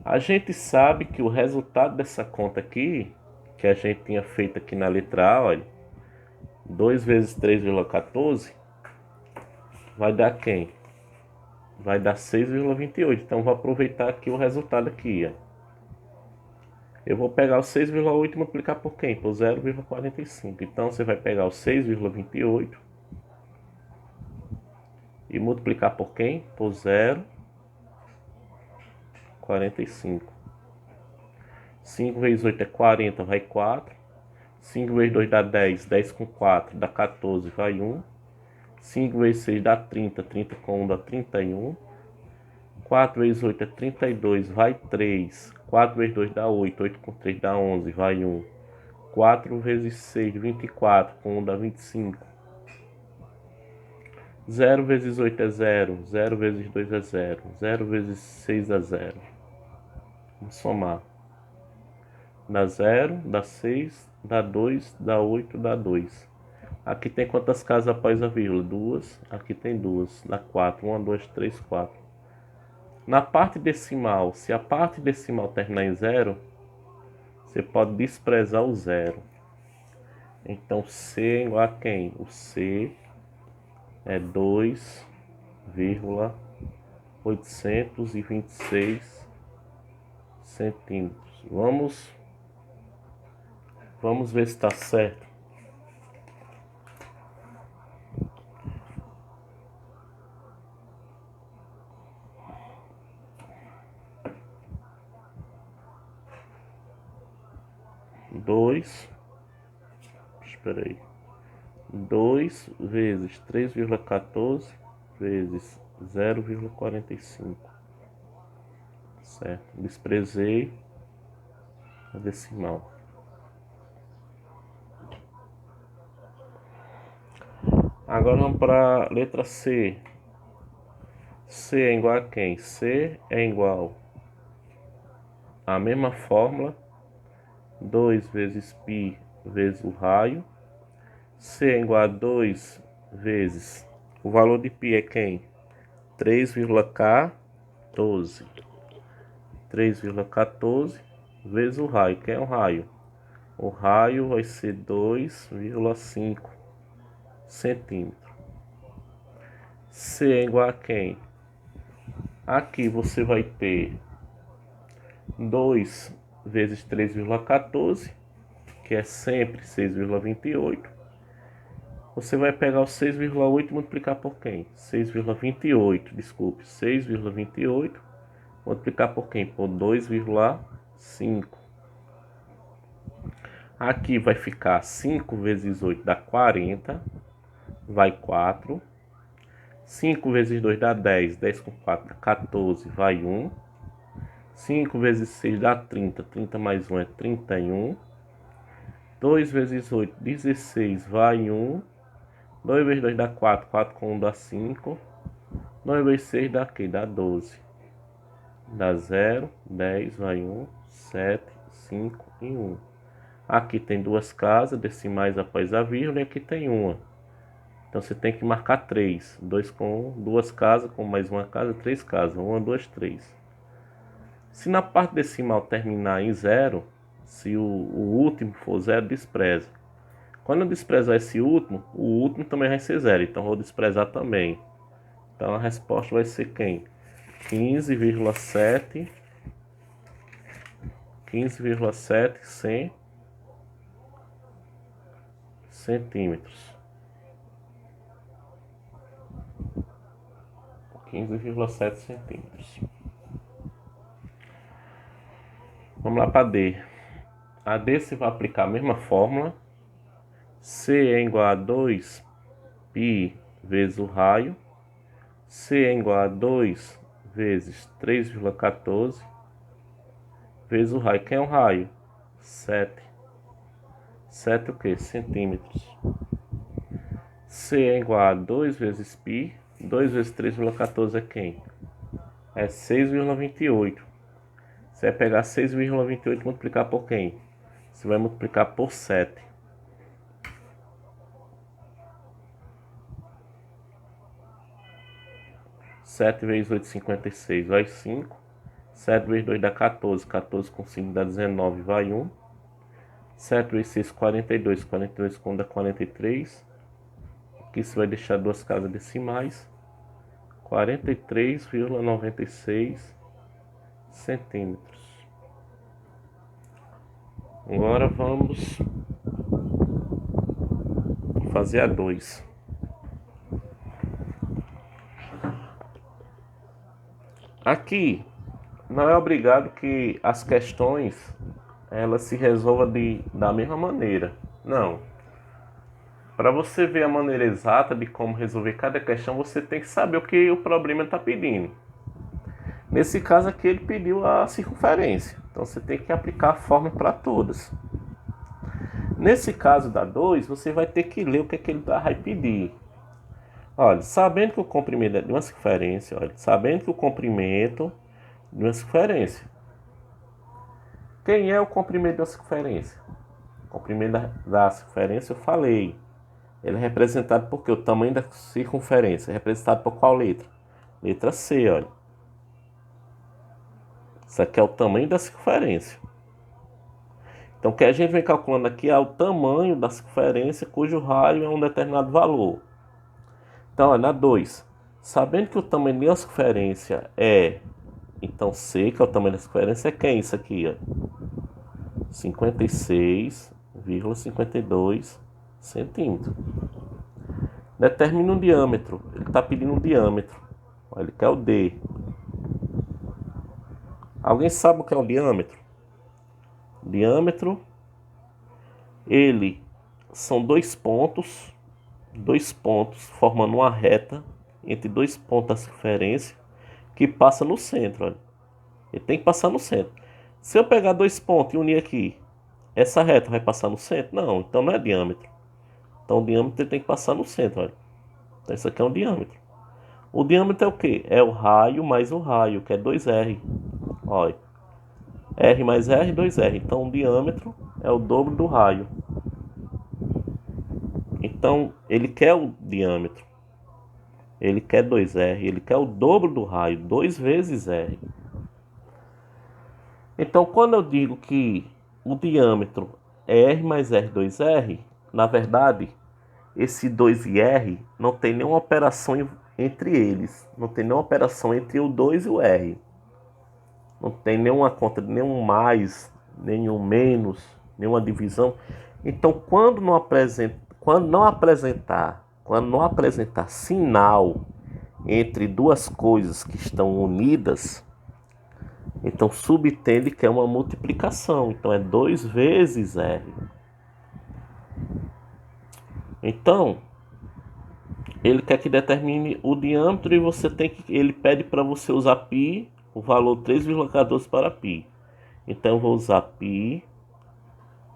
Speaker 1: A gente sabe que o resultado dessa conta aqui, que a gente tinha feito aqui na letra A, olha, 2 vezes 3,14 vai dar quem? Vai dar 6,28. Então vou aproveitar aqui o resultado aqui, ó. Eu vou pegar o 6,8 e multiplicar por quem? Por 0,45. Então você vai pegar o 6,28 e multiplicar por quem? Por 0,45. 5 vezes 8 é 40, vai 4. 5 vezes 2 dá 10. 10 com 4 dá 14, vai 1. 5 vezes 6 dá 30. 30 com 1 dá 31. 4 vezes 8 é 32, vai 3. 4 vezes 2 dá 8. 8 com 3 dá 11, vai 1. 4 vezes 6, 24, com 1 dá 25. 0 vezes 8 é 0. 0 vezes 2 é 0. 0 vezes 6 é 0. Vamos somar. Dá 0, dá 6, dá 2, dá 8, dá 2. Aqui tem quantas casas após a vírgula? 2. Aqui tem 2. Dá 4. 1, 2, 3, 4. Na parte decimal, se a parte decimal terminar em 0, você pode desprezar o 0. Então C é igual a quem? O C é 2,826 centímetros. Vamos ver se está certo. 2, espera aí, 2 vezes 3,14 vezes 0,45, certo? Desprezei a decimal. Agora vamos para a letra C. C é igual a quem? C é igual à mesma fórmula, 2 vezes π vezes o raio. C é igual a 2 vezes, o valor de π é quem? 3,14. 3,14 vezes o raio. Quem é o raio? O raio vai ser 2,5 centímetros. C é igual a quem? Aqui você vai ter 2 vezes 3,14, que é sempre 6,28. Você vai pegar o 6,8 e multiplicar por quem? 6,28, desculpe, 6,28 multiplicar por quem? Por 2,5. Aqui vai ficar 5 vezes 8 dá 40, vai 4. 5 vezes 2 dá 10, 10 com 4 dá 14, vai 1. 5 vezes 6 dá 30, 30 mais 1 é 31. 2 vezes 8, 16, vai 1. 2 vezes 2 dá 4, 4 com 1 dá 5. 2 vezes 6 dá quê? Dá 12. Dá 0, 10, vai 1, 7, 5 e 1. Aqui tem duas casas, decimais após a vírgula, e aqui tem uma. Então você tem que marcar 3. 2 com 1, duas casas, com mais uma casa, 3 casas. 1, 2, 3. Se na parte decimal terminar em 0, se o último for 0, despreza. Quando eu desprezar esse último, o último também vai ser 0. Então vou desprezar também. Então a resposta vai ser quem? 15,7 centímetros. 15,7 centímetros. Vamos lá para D. A D se vai aplicar a mesma fórmula. C é igual a 2π vezes o raio. C é igual a 2 vezes 3,14 vezes o raio. Quem é o raio? 7. 7 o que? Centímetros. C é igual a 2 vezes π. 2 vezes 3,14 é quem? É 6,28. Você vai pegar 6,28 e multiplicar por quem? Você vai multiplicar por 7. 7 vezes 8, 56, vai 5. 7 vezes 2 dá 14. 14 com 5 dá 19, vai 1. 7 vezes 6, 42. 42 com 1 dá 43. Aqui você vai deixar duas casas decimais. 43,96 centímetros. Agora vamos fazer a 2. Aqui não é obrigado que as questões elas se resolvam da mesma maneira. Não. Para você ver a maneira exata de como resolver cada questão, você tem que saber o que o problema está pedindo. Nesse caso aqui ele pediu a circunferência. Então você tem que aplicar a fórmula para todas. Nesse caso da 2, você vai ter que ler o que ele vai pedir. Olha, sabendo que o comprimento é de uma circunferência, sabendo que o comprimento de uma circunferência. Quem é o comprimento da circunferência? O comprimento da circunferência eu falei. Ele é representado por quê? O tamanho da circunferência. É representado por qual letra? Letra C, olha. Isso aqui é o tamanho da circunferência. Então o que a gente vem calculando aqui é o tamanho da circunferência cujo raio é um determinado valor. Então, olha, na 2. Sabendo que o tamanho da circunferência é... Então, C, que é o tamanho da circunferência, é quem? Isso aqui, ó. 56,52 centímetros. Determina um diâmetro. Ele está pedindo um diâmetro. Ele quer o D. Alguém sabe o que é o diâmetro? Diâmetro ele são dois pontos formando uma reta entre dois pontos da circunferência que passa no centro, olha. Ele tem que passar no centro. Se eu pegar dois pontos e unir aqui, essa reta vai passar no centro? Não, então não é diâmetro. Então o diâmetro ele tem que passar no centro, olha. Então isso aqui é um diâmetro. O diâmetro é o quê? É o raio mais o raio, que é 2R. Olha. R mais R, 2R. Então o diâmetro é o dobro do raio. Então ele quer o diâmetro. Ele quer 2R. Ele quer o dobro do raio, 2 vezes R. Então quando eu digo que o diâmetro é R mais R, 2R, na verdade, esse 2 e R não tem nenhuma operação entre eles. Não tem nenhuma operação entre o 2 e o R. Não tem nenhuma conta, nenhum mais, nenhum menos, nenhuma divisão. Então, quando não apresentar sinal entre duas coisas que estão unidas, então subtende que é uma multiplicação. Então é 2 vezes R. Então, ele quer que determine o diâmetro e ele pede para você usar π, o valor 3,14 para π. Então eu vou usar π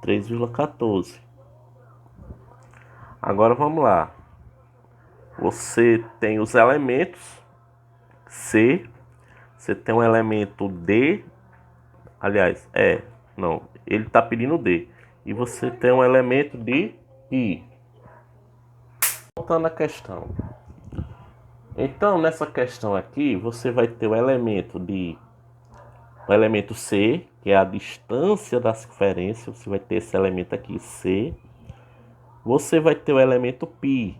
Speaker 1: 3,14. Agora vamos lá. Você tem os elementos C, você tem um elemento D, aliás, ele está pedindo D. E você tem um elemento de I. Voltando à questão. Então, nessa questão aqui, você vai ter o elemento C, que é a distância da circunferência. Você vai ter esse elemento aqui, C. Você vai ter o elemento π.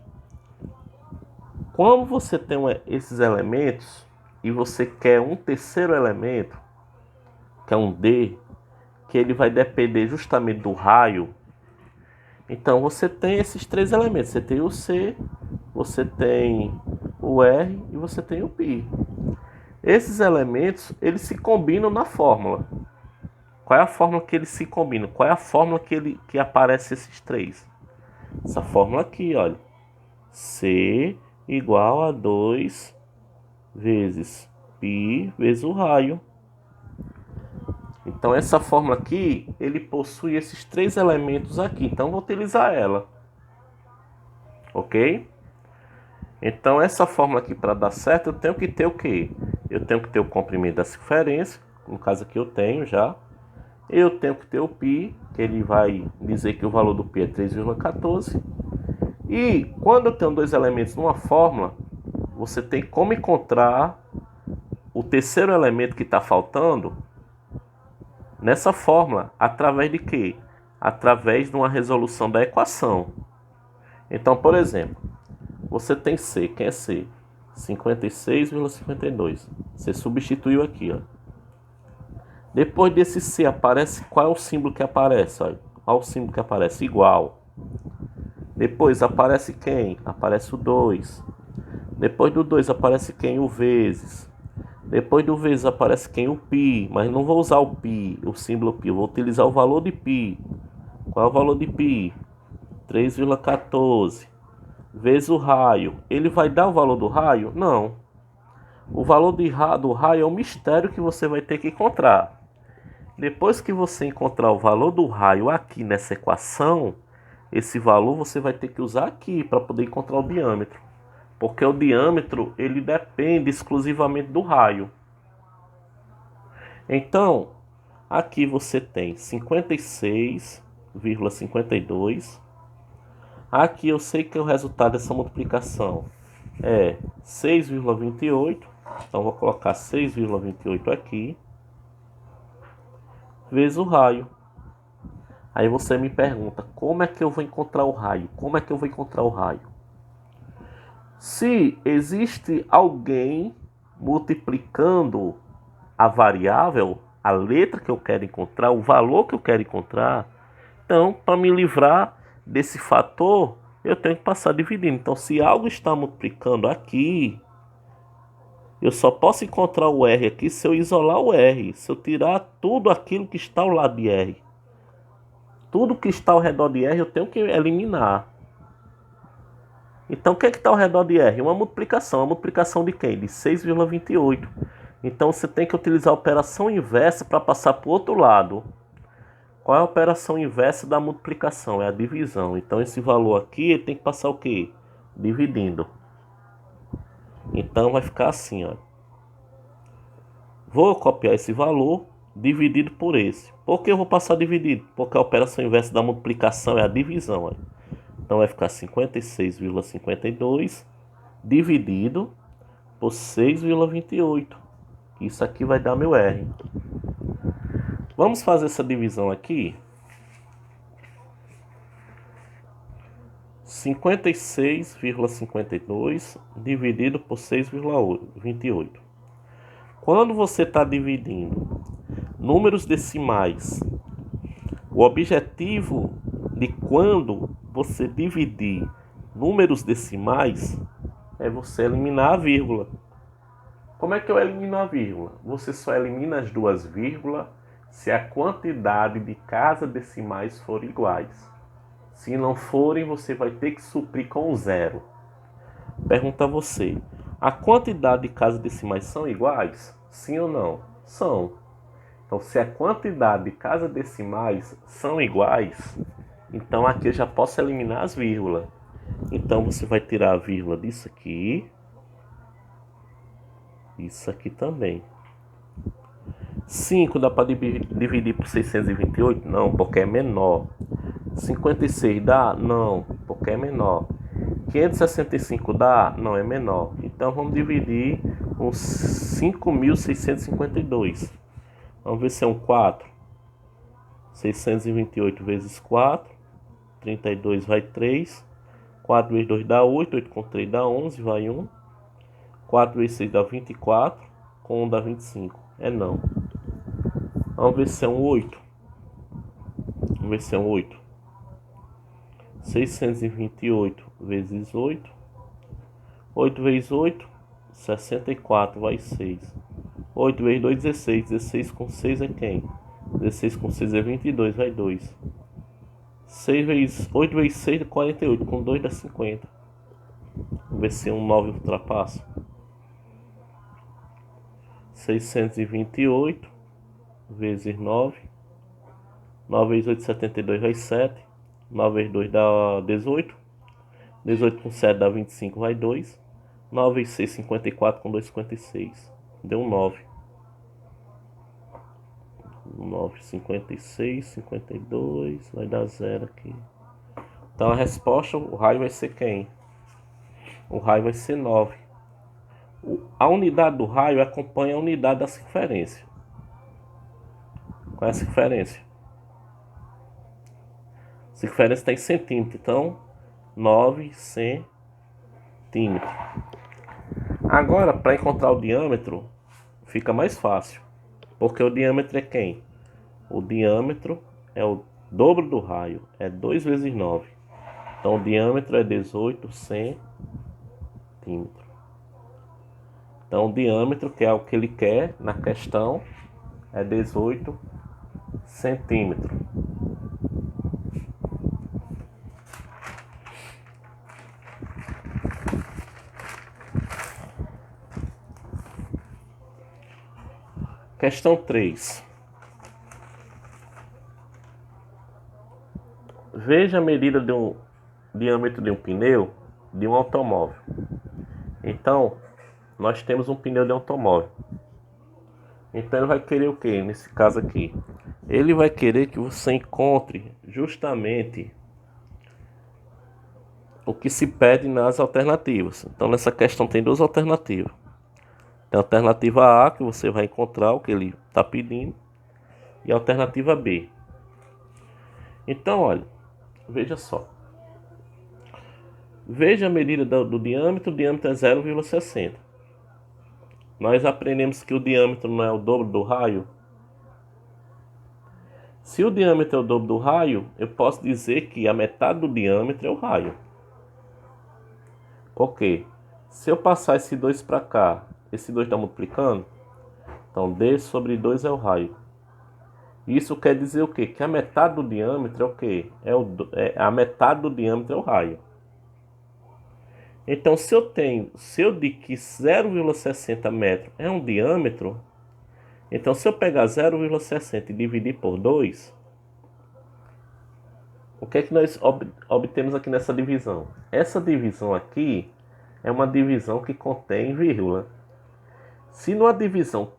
Speaker 1: Como você tem esses elementos e você quer um terceiro elemento, que é um D, que ele vai depender justamente do raio, então você tem esses três elementos. Você tem o C, você tem o R e você tem o π. Esses elementos, eles se combinam na fórmula. Qual é a fórmula que eles se combinam? Qual é a fórmula que aparece esses três? Essa fórmula aqui, olha. C igual a 2 vezes π vezes o raio. Então essa fórmula aqui, ele possui esses três elementos aqui. Então vou utilizar ela. Ok? Então essa fórmula aqui, para dar certo, eu tenho que ter o quê? Eu tenho que ter o comprimento da circunferência. No caso aqui eu tenho já. Eu tenho que ter o π, que ele vai dizer que o valor do π é 3,14. E quando eu tenho dois elementos numa fórmula, você tem como encontrar o terceiro elemento que está faltando nessa fórmula. Através de quê? Através de uma resolução da equação. Então, por exemplo, você tem C. Quem é C? 56,52. Você substituiu aqui, ó. Depois desse C aparece, qual é o símbolo que aparece? Olha, qual é o símbolo que aparece? Igual. Depois aparece quem? Aparece o 2. Depois do 2 aparece quem? O vezes. Depois do vezes aparece quem? O π. Mas não vou usar o π, o símbolo π. Eu vou utilizar o valor de π. Qual é o valor de π? 3,14. Vezes o raio. Ele vai dar o valor do raio? Não. O valor do raio é um mistério que você vai ter que encontrar. Depois que você encontrar o valor do raio aqui nessa equação, esse valor você vai ter que usar aqui para poder encontrar o diâmetro. Porque o diâmetro, ele depende exclusivamente do raio. Então, aqui você tem 56,52. Aqui eu sei que o resultado dessa multiplicação é 6,28. Então, vou colocar 6,28 aqui. Vezes o raio. Aí você me pergunta, como é que eu vou encontrar o raio? Como é que eu vou encontrar o raio? Se existe alguém multiplicando a variável, a letra que eu quero encontrar, o valor que eu quero encontrar, então, para me livrar desse fator, eu tenho que passar dividindo. Então, se algo está multiplicando aqui, eu só posso encontrar o R aqui se eu isolar o R, se eu tirar tudo aquilo que está ao lado de R. Tudo que está ao redor de R eu tenho que eliminar. Então, o que está ao redor de R? Uma multiplicação. A multiplicação de quem? De 6,28. Então, você tem que utilizar a operação inversa para passar para o outro lado. Qual é a operação inversa da multiplicação? É a divisão. Então, esse valor aqui ele tem que passar o quê? Dividindo. Então, vai ficar assim, ó. Vou copiar esse valor dividido por esse. Por que eu vou passar dividido? Porque a operação inversa da multiplicação é a divisão, ó. Então, vai ficar 56,52 dividido por 6,28. Isso aqui vai dar meu R. Vamos fazer essa divisão aqui. 56,52 dividido por 6,28. Quando você está dividindo números decimais, o objetivo de quando você dividir números decimais é você eliminar a vírgula. Como é que eu elimino a vírgula? Você só elimina as duas vírgulas se a quantidade de casas decimais for iguais. Se não forem, você vai ter que suprir com zero. Pergunta a você: a quantidade de casas decimais são iguais? Sim ou não? São. Então, se a quantidade de casas decimais são iguais, então aqui eu já posso eliminar as vírgulas. Então, você vai tirar a vírgula disso aqui. Isso aqui também. 5 dá para dividir por 628? Não, porque é menor. 56 dá? Não, porque é menor. 565 dá? Não, é menor. Então vamos dividir com 5.652. Vamos ver se é um 4. 628 vezes 4. 32 vai 3. 4 vezes 2 dá 8. 8 com 3 dá 11, vai 1. 4 vezes 6 dá 24. Com 1 dá 25. É não. Vamos ver se é um 8. Vamos ver se é um 8. 628 vezes 8. 8 vezes 8, 64, vai 6. 8 vezes 2, 16. 16 com 6 é quem? 16 com 6 é 22, vai 2. 8 vezes 6 é 48, com 2 dá 50. Vamos ver se um 9 ultrapassa. 628 vezes 9. 9 vezes 8, 72, vai 7. 9 vezes 2 dá 18. 18 com 7 dá 25, vai 2. 9 vezes 6, 54, com 2, 56. Deu um 9. 9, 56, 52, vai dar 0 aqui. Então a resposta, o raio vai ser quem? O raio vai ser 9. A unidade do raio acompanha a unidade da circunferência. Qual é a circunferência? A circunferência está em centímetro, então 9 centímetros. Agora, para encontrar o diâmetro, fica mais fácil. Porque o diâmetro é quem? O diâmetro é o dobro do raio, é 2 vezes 9. Então o diâmetro é 18 centímetros. Então o diâmetro, que é o que ele quer na questão, é 18 centímetros. Questão 3. Veja a medida de um diâmetro de um pneu de um automóvel. Então, nós temos um pneu de automóvel. Então ele vai querer o que nesse caso aqui? Ele vai querer que você encontre justamente o que se pede nas alternativas. Então nessa questão tem duas alternativas. Tem a alternativa A, que você vai encontrar o que ele está pedindo, e a alternativa B. Então, olha, veja só. Veja a medida do diâmetro. O diâmetro é 0,60. Nós aprendemos que o diâmetro não é o dobro do raio. Se o diâmetro é o dobro do raio, eu posso dizer que a metade do diâmetro é o raio. Por quê? Se eu passar esse 2 para cá, esse 2 está multiplicando, então D sobre 2 é o raio. Isso quer dizer o quê? Que a metade do diâmetro é o quê? A metade do diâmetro é o raio. Então, se eu digo que 0,60 metros é um diâmetro, então se eu pegar 0,60 e dividir por 2, o que é que nós obtemos aqui nessa divisão? Essa divisão aqui é uma divisão que contém vírgula. Se numa divisão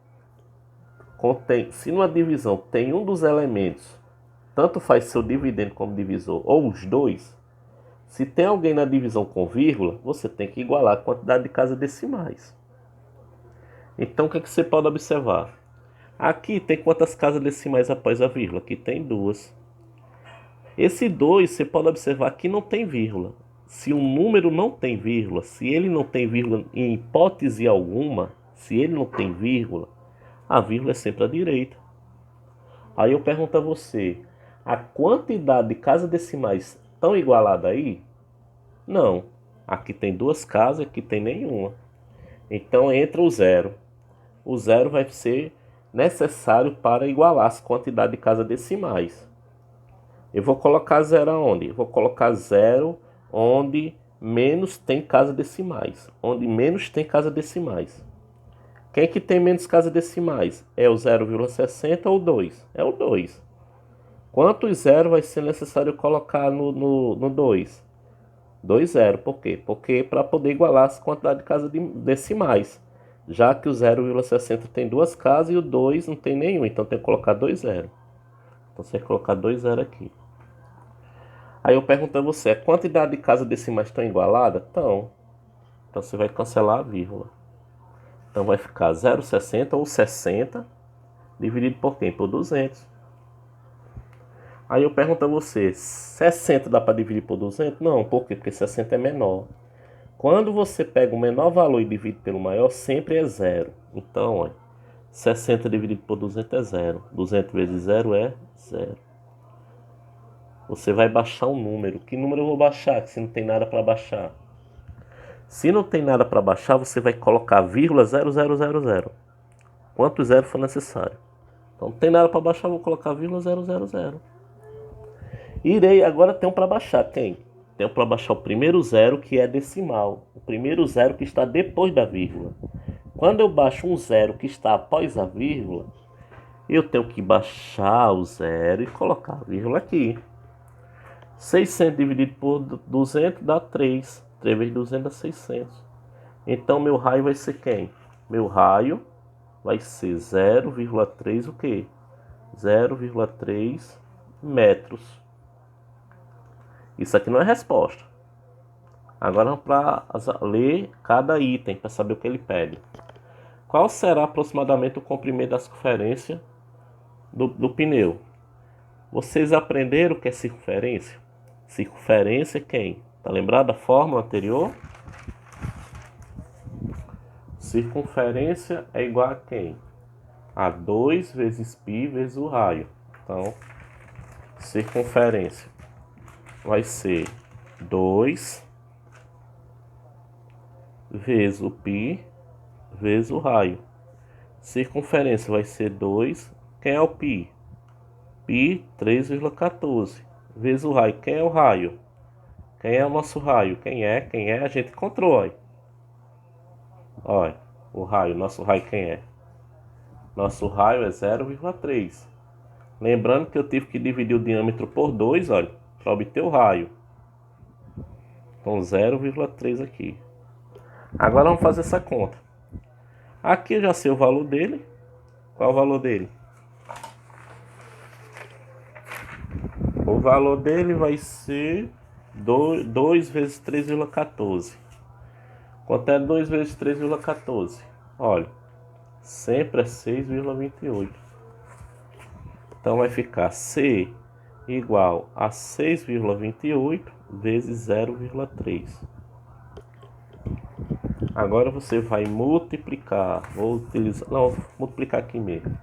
Speaker 1: tem um dos elementos, tanto faz ser o dividendo como divisor, ou os dois, se tem alguém na divisão com vírgula, você tem que igualar a quantidade de casas decimais. Então o que é que você pode observar? Aqui tem quantas casas decimais após a vírgula? Aqui tem 2. Esse 2 você pode observar que não tem vírgula. Se um número não tem vírgula, se ele não tem vírgula em hipótese alguma, se ele não tem vírgula, a vírgula é sempre à direita. Aí eu pergunto a você, a quantidade de casas decimais estão igualadas aí? Não. Aqui tem 2 casas, aqui tem nenhuma. Então entra o zero. O zero vai ser necessário para igualar as quantidades de casas decimais. Eu vou colocar zero aonde? Eu vou colocar zero onde menos tem casas decimais. Onde menos tem casas decimais. Quem que tem menos casas decimais? É o 0,60 ou 2? É o 2. Quantos zero vai ser necessário colocar no 2? 2 zero. Por quê? Porque para poder igualar as quantidades de casas decimais. Já que o 0,60 tem 2 casas e o 2 não tem nenhum. Então tem que colocar 2 zero. Então você vai colocar 2 zero aqui. Aí eu pergunto a você, a quantidade de casas decimais estão igualadas? Estão. Então você vai cancelar a vírgula. Então vai ficar 0,60 ou 60 dividido por quem? Por 200. Aí eu pergunto a você, 60 dá para dividir por 200? Não, por quê? Porque 60 é menor. Quando você pega o menor valor e divide pelo maior, sempre é zero. Então, olha, 60 dividido por 200 é zero. 200 vezes zero é zero. Você vai baixar um número. Que número eu vou baixar? Se não tem nada para baixar. Se não tem nada para baixar, você vai colocar vírgula 0000. Quanto zero for necessário. Então não tem nada para baixar, vou colocar vírgula 000. Agora tem um para baixar. Quem? Tem um para baixar o primeiro zero, que é decimal. O primeiro zero que está depois da vírgula. Quando eu baixo um zero que está após a vírgula, eu tenho que baixar o zero e colocar a vírgula aqui. 600 dividido por 200 dá 3. 3 vezes 200 dá 600. Então meu raio vai ser quem? Meu raio vai ser 0,3 o quê? 0,3 metros. Isso aqui não é resposta. Agora vamos para ler cada item para saber o que ele pede. Qual será aproximadamente o comprimento da circunferência do pneu? Vocês aprenderam o que é circunferência? Circunferência é quem? Tá lembrado da fórmula anterior? Circunferência é igual a quem? A 2 vezes π vezes o raio. Então, circunferência vai ser 2 vezes o π vezes o raio. Circunferência vai ser 2. Quem é o π? Π 3,14 vezes o raio. Quem é o raio? Quem é o nosso raio? Quem é? A gente encontrou, olha. Olha, o raio, nosso raio quem é? Nosso raio é 0,3. Lembrando que eu tive que dividir o diâmetro por 2, olha, para obter o raio. Então 0,3 aqui. Agora vamos fazer essa conta. Aqui eu já sei o valor dele. Qual é o valor dele? O valor dele vai ser 2 vezes 3,14. Quanto é 2 vezes 3,14? Olha, sempre é 6,28. Então vai ficar C igual a 6,28 vezes 0,3. Agora você vai multiplicar. Vou multiplicar aqui mesmo.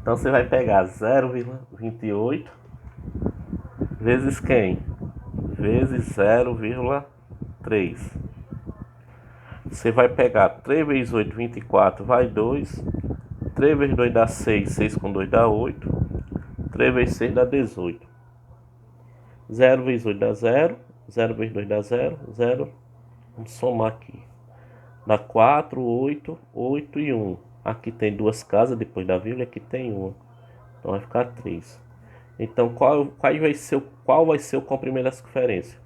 Speaker 1: Então você vai pegar 0,28 vezes quem? Vezes 0,3. Você vai pegar 3 vezes 8, 24, vai 2. 3 vezes 2 dá 6, 6 com 2 dá 8. 3 vezes 6 dá 18. 0 vezes 8 dá 0. 0 vezes 2 dá 0. 0. Vamos somar aqui. Dá 4, 8, 8 e 1. Aqui tem duas casas depois da vírgula, aqui tem uma. Então vai ficar 3. Então qual vai ser o comprimento da circunferência?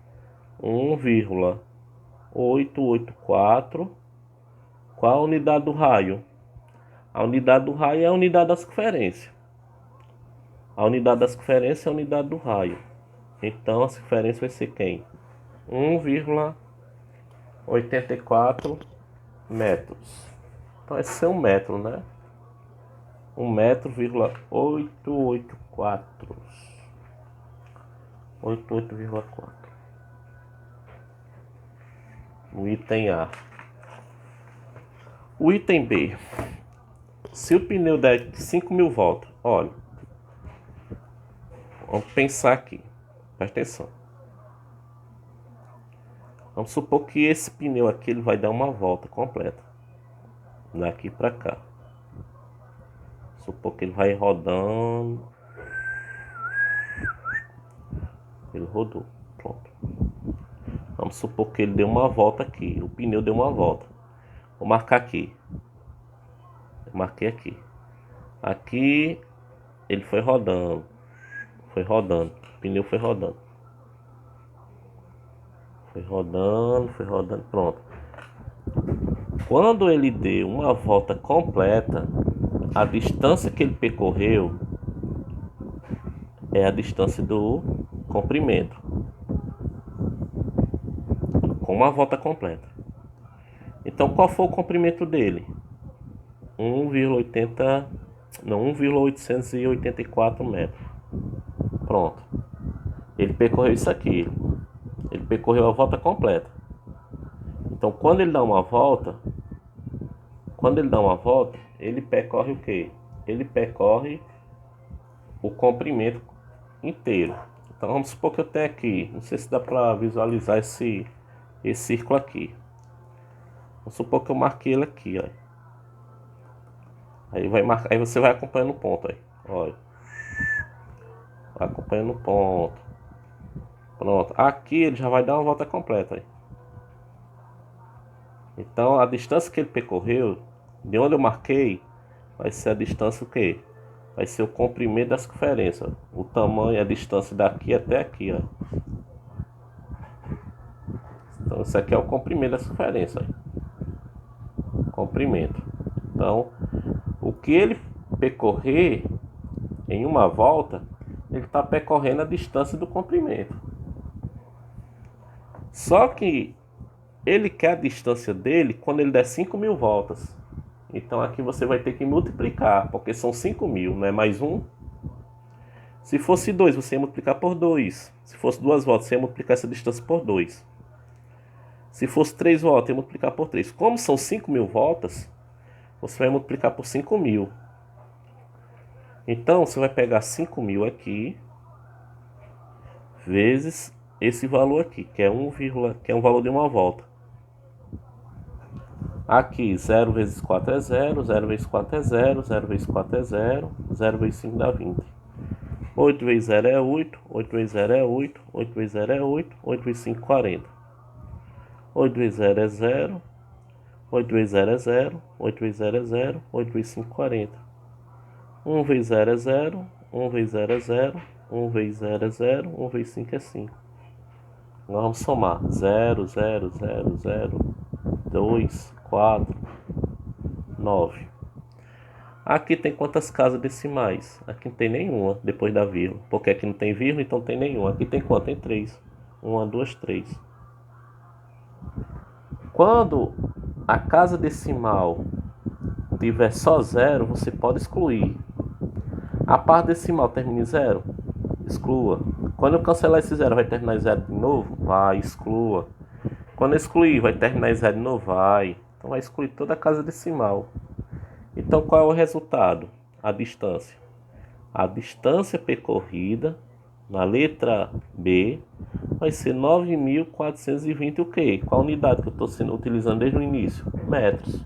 Speaker 1: 1,884. Qual a unidade do raio? A unidade do raio é a unidade da circunferência. A unidade da circunferência é a unidade do raio. Então a circunferência vai ser quem? 1,84 metros. Então esse é 1 metro, né? 1 metro,884. 88,4. O item A. O item B. Se o pneu der 5.000 voltas, olha. Vamos pensar aqui. Presta atenção. Vamos supor que esse pneu aqui ele vai dar uma volta completa. Daqui para cá. Supor que ele vai rodando. Ele rodou. Pronto. Vamos supor que ele deu uma volta aqui. O pneu deu uma volta. Vou marcar aqui. Eu marquei aqui. Aqui ele foi rodando. Foi rodando. O pneu foi rodando. Foi rodando. Pronto. Quando ele deu uma volta completa, a distância que ele percorreu é a distância do comprimento. Com uma volta completa. Então qual foi o comprimento dele? 1,884 metros. Pronto. Ele percorreu isso aqui. Ele percorreu a volta completa. Então quando ele dá uma volta, ele percorre o quê? Ele percorre o comprimento inteiro. Então vamos supor que eu tenho aqui, não sei se dá para visualizar esse círculo aqui. Vamos supor que eu marquei ele aqui, ó. Aí você vai acompanhando o ponto aí, olha. Vai acompanhando o ponto. Pronto. Aqui ele já vai dar uma volta completa aí. Então a distância que ele percorreu, de onde eu marquei, vai ser a distância o quê? Vai ser o comprimento da circunferência. O tamanho, a distância daqui até aqui, ó. Então isso aqui é o comprimento da circunferência, ó. Comprimento. Então, o que ele percorrer em uma volta, ele está percorrendo a distância do comprimento. Só que ele quer a distância dele quando ele der 5.000 voltas. Então aqui você vai ter que multiplicar, porque são 5.000, não é mais 1? Se fosse 2, você ia multiplicar por 2. Se fosse 2 voltas, você ia multiplicar essa distância por 2. Se fosse 3 voltas, ia multiplicar por 3. Como são 5.000 voltas, você vai multiplicar por 5.000. Então você vai pegar 5.000 aqui, vezes esse valor aqui, que é que é um valor de uma volta. Aqui 0 vezes 4 é 0, 0 vezes 4 é 0, 0 vezes 4 é 0, 0 vezes 5 dá 20. 8 vezes 0 é 8, 8 vezes 0 é 8, 8 vezes 0 é 8, 8 vezes 5 40. 8 vezes 0 é 0, 8 vezes 0 é 0, 8 vezes 0 é 0, 8 vezes 5 40. 1 vezes 0 é 0, 1 vezes 0 é 0, 1 vezes 0 é 0, 1 vezes 5 é 5. Nós vamos somar 0, 0, 0, 0, 2, 4, 9. Aqui tem quantas casas decimais? Aqui não tem nenhuma depois da vírgula. Porque aqui não tem vírgula, então tem nenhuma. Aqui tem quanto? Tem 3. 1, 2, 3. Quando a casa decimal tiver só 0, você pode excluir. A parte decimal termina em 0? Exclua. Quando eu cancelar esse 0, vai terminar em 0 de novo? Vai, exclua. Quando eu excluir, vai terminar em 0 de novo? Vai. Então vai excluir toda a casa decimal. Então qual é o resultado? A distância. A distância percorrida na letra B vai ser 9.420 o quê? Qual a unidade que eu estou utilizando desde o início? Metros.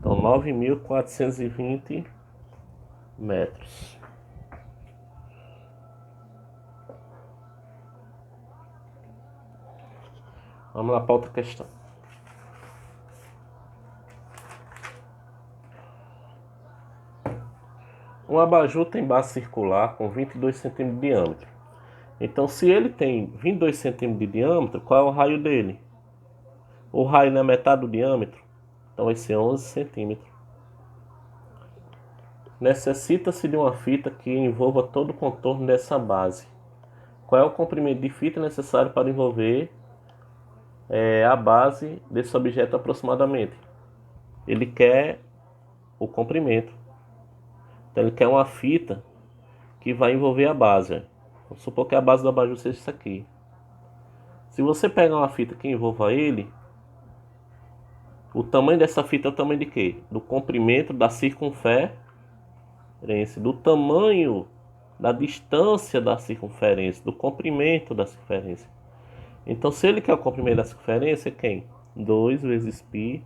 Speaker 1: Então 9.420 metros. Vamos lá para outra questão. Um abajur tem base circular com 22 centímetros de diâmetro. Então, se ele tem 22 centímetros de diâmetro, qual é o raio dele? O raio não é metade do diâmetro? Então vai ser 11 centímetros. Necessita-se de uma fita que envolva todo o contorno dessa base. Qual é o comprimento de fita necessário para envolver a base desse objeto aproximadamente? Ele quer o comprimento. Então ele quer uma fita que vai envolver a base. Vamos supor que a base do abajur seja isso aqui. Se você pegar uma fita que envolva ele, o tamanho dessa fita é o tamanho de quê? Do comprimento da circunferência, do tamanho da distância da circunferência, do comprimento da circunferência. Então, se ele quer o comprimento da circunferência, quem? 2 vezes π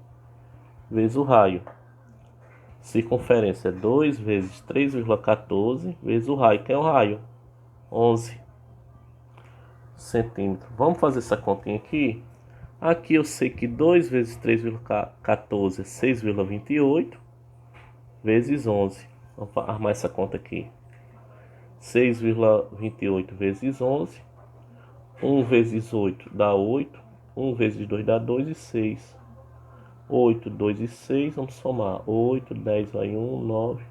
Speaker 1: vezes o raio. Circunferência é 2 vezes 3,14 vezes o raio. Quem é o raio? 11 centímetros. Vamos fazer essa continha aqui. Aqui eu sei que 2 vezes 3,14 é 6,28 vezes 11. Vamos armar essa conta aqui. 6,28 vezes 11. 1 vezes 8 dá 8. 1 vezes 2 dá 2 e 6. 8, 2 e 6. Vamos somar. 8, 10 vai 1, 9.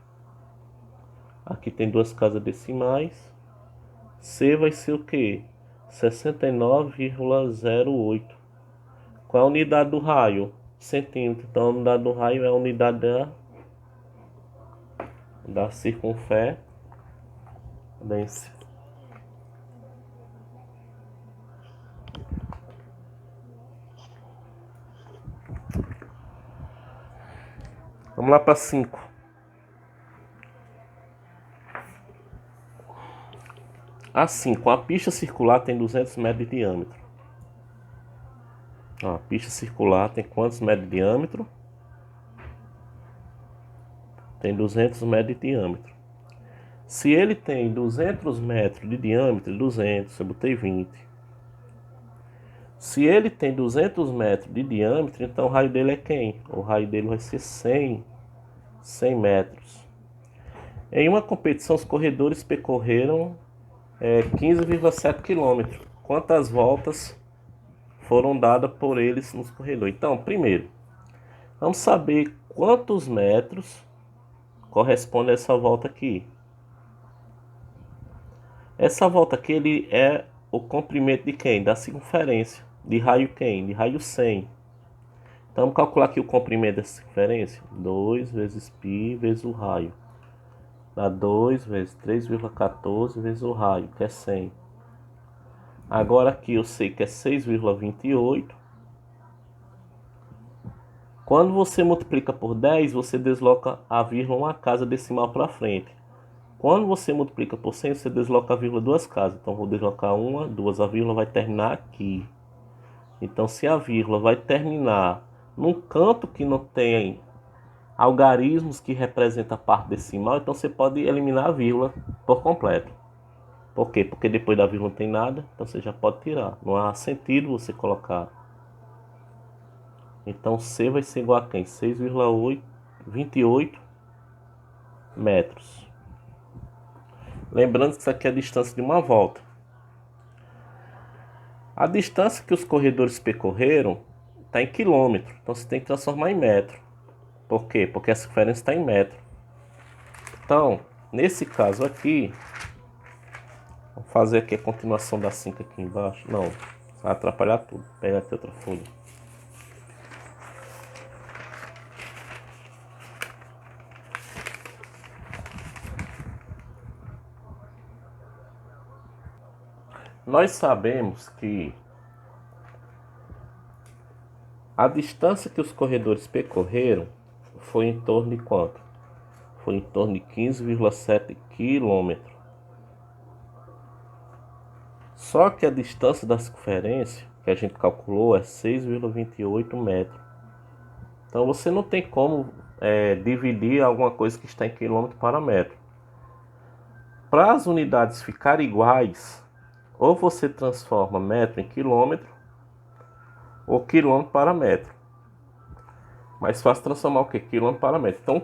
Speaker 1: Aqui tem duas casas decimais. C vai ser o quê? 69,08. Qual é a unidade do raio? Centímetro. Então a unidade do raio é a unidade da circunferência. Vamos lá para 5. Assim, a pista circular tem 200 metros de diâmetro. A pista circular tem quantos metros de diâmetro? Tem 200 metros de diâmetro. Se ele tem 200 metros de diâmetro, 200, eu botei 20. Se ele tem 200 metros de diâmetro, então o raio dele é quem? O raio dele vai ser 100 metros. Em uma competição, os corredores percorreram 15,7 km. Quantas voltas foram dadas por eles nos corredores? Então, primeiro, vamos saber quantos metros corresponde a essa volta aqui. Essa volta aqui ele é o comprimento de quem? Da circunferência. De raio quem? De raio 100. Então vamos calcular aqui o comprimento dessa circunferência. 2 vezes π vezes o raio. Dá 2 vezes 3,14 vezes o raio, que é 100. Agora aqui eu sei que é 6,28. Quando você multiplica por 10, você desloca a vírgula uma casa decimal para frente. Quando você multiplica por 100, você desloca a vírgula duas casas. Então vou deslocar uma, duas, a vírgula vai terminar aqui. Então se a vírgula vai terminar num canto que não tem algarismos que representam a parte decimal, então você pode eliminar a vírgula por completo. Por quê? Porque depois da vírgula não tem nada, então você já pode tirar. Não há sentido você colocar. Então C vai ser igual a quem? 6,28 metros. Lembrando que isso aqui é a distância de uma volta. A distância que os corredores percorreram está em quilômetro, então você tem que transformar em metro. Por quê? Porque a circunferência está em metro. Então, nesse caso aqui, vamos fazer aqui a continuação da 5 aqui embaixo. Não, vai atrapalhar tudo. Pega aqui outra folha. Nós sabemos que a distância que os corredores percorreram foi em torno de quanto? Foi em torno de 15,7 km. Só que a distância da circunferência que a gente calculou é 6,28 metros. Então você não tem como dividir alguma coisa que está em quilômetro para metro. Para as unidades ficarem iguais, ou você transforma metro em quilômetro, ou quilômetro para metro. Mais fácil transformar o que? Quilômetro para metro. Então, um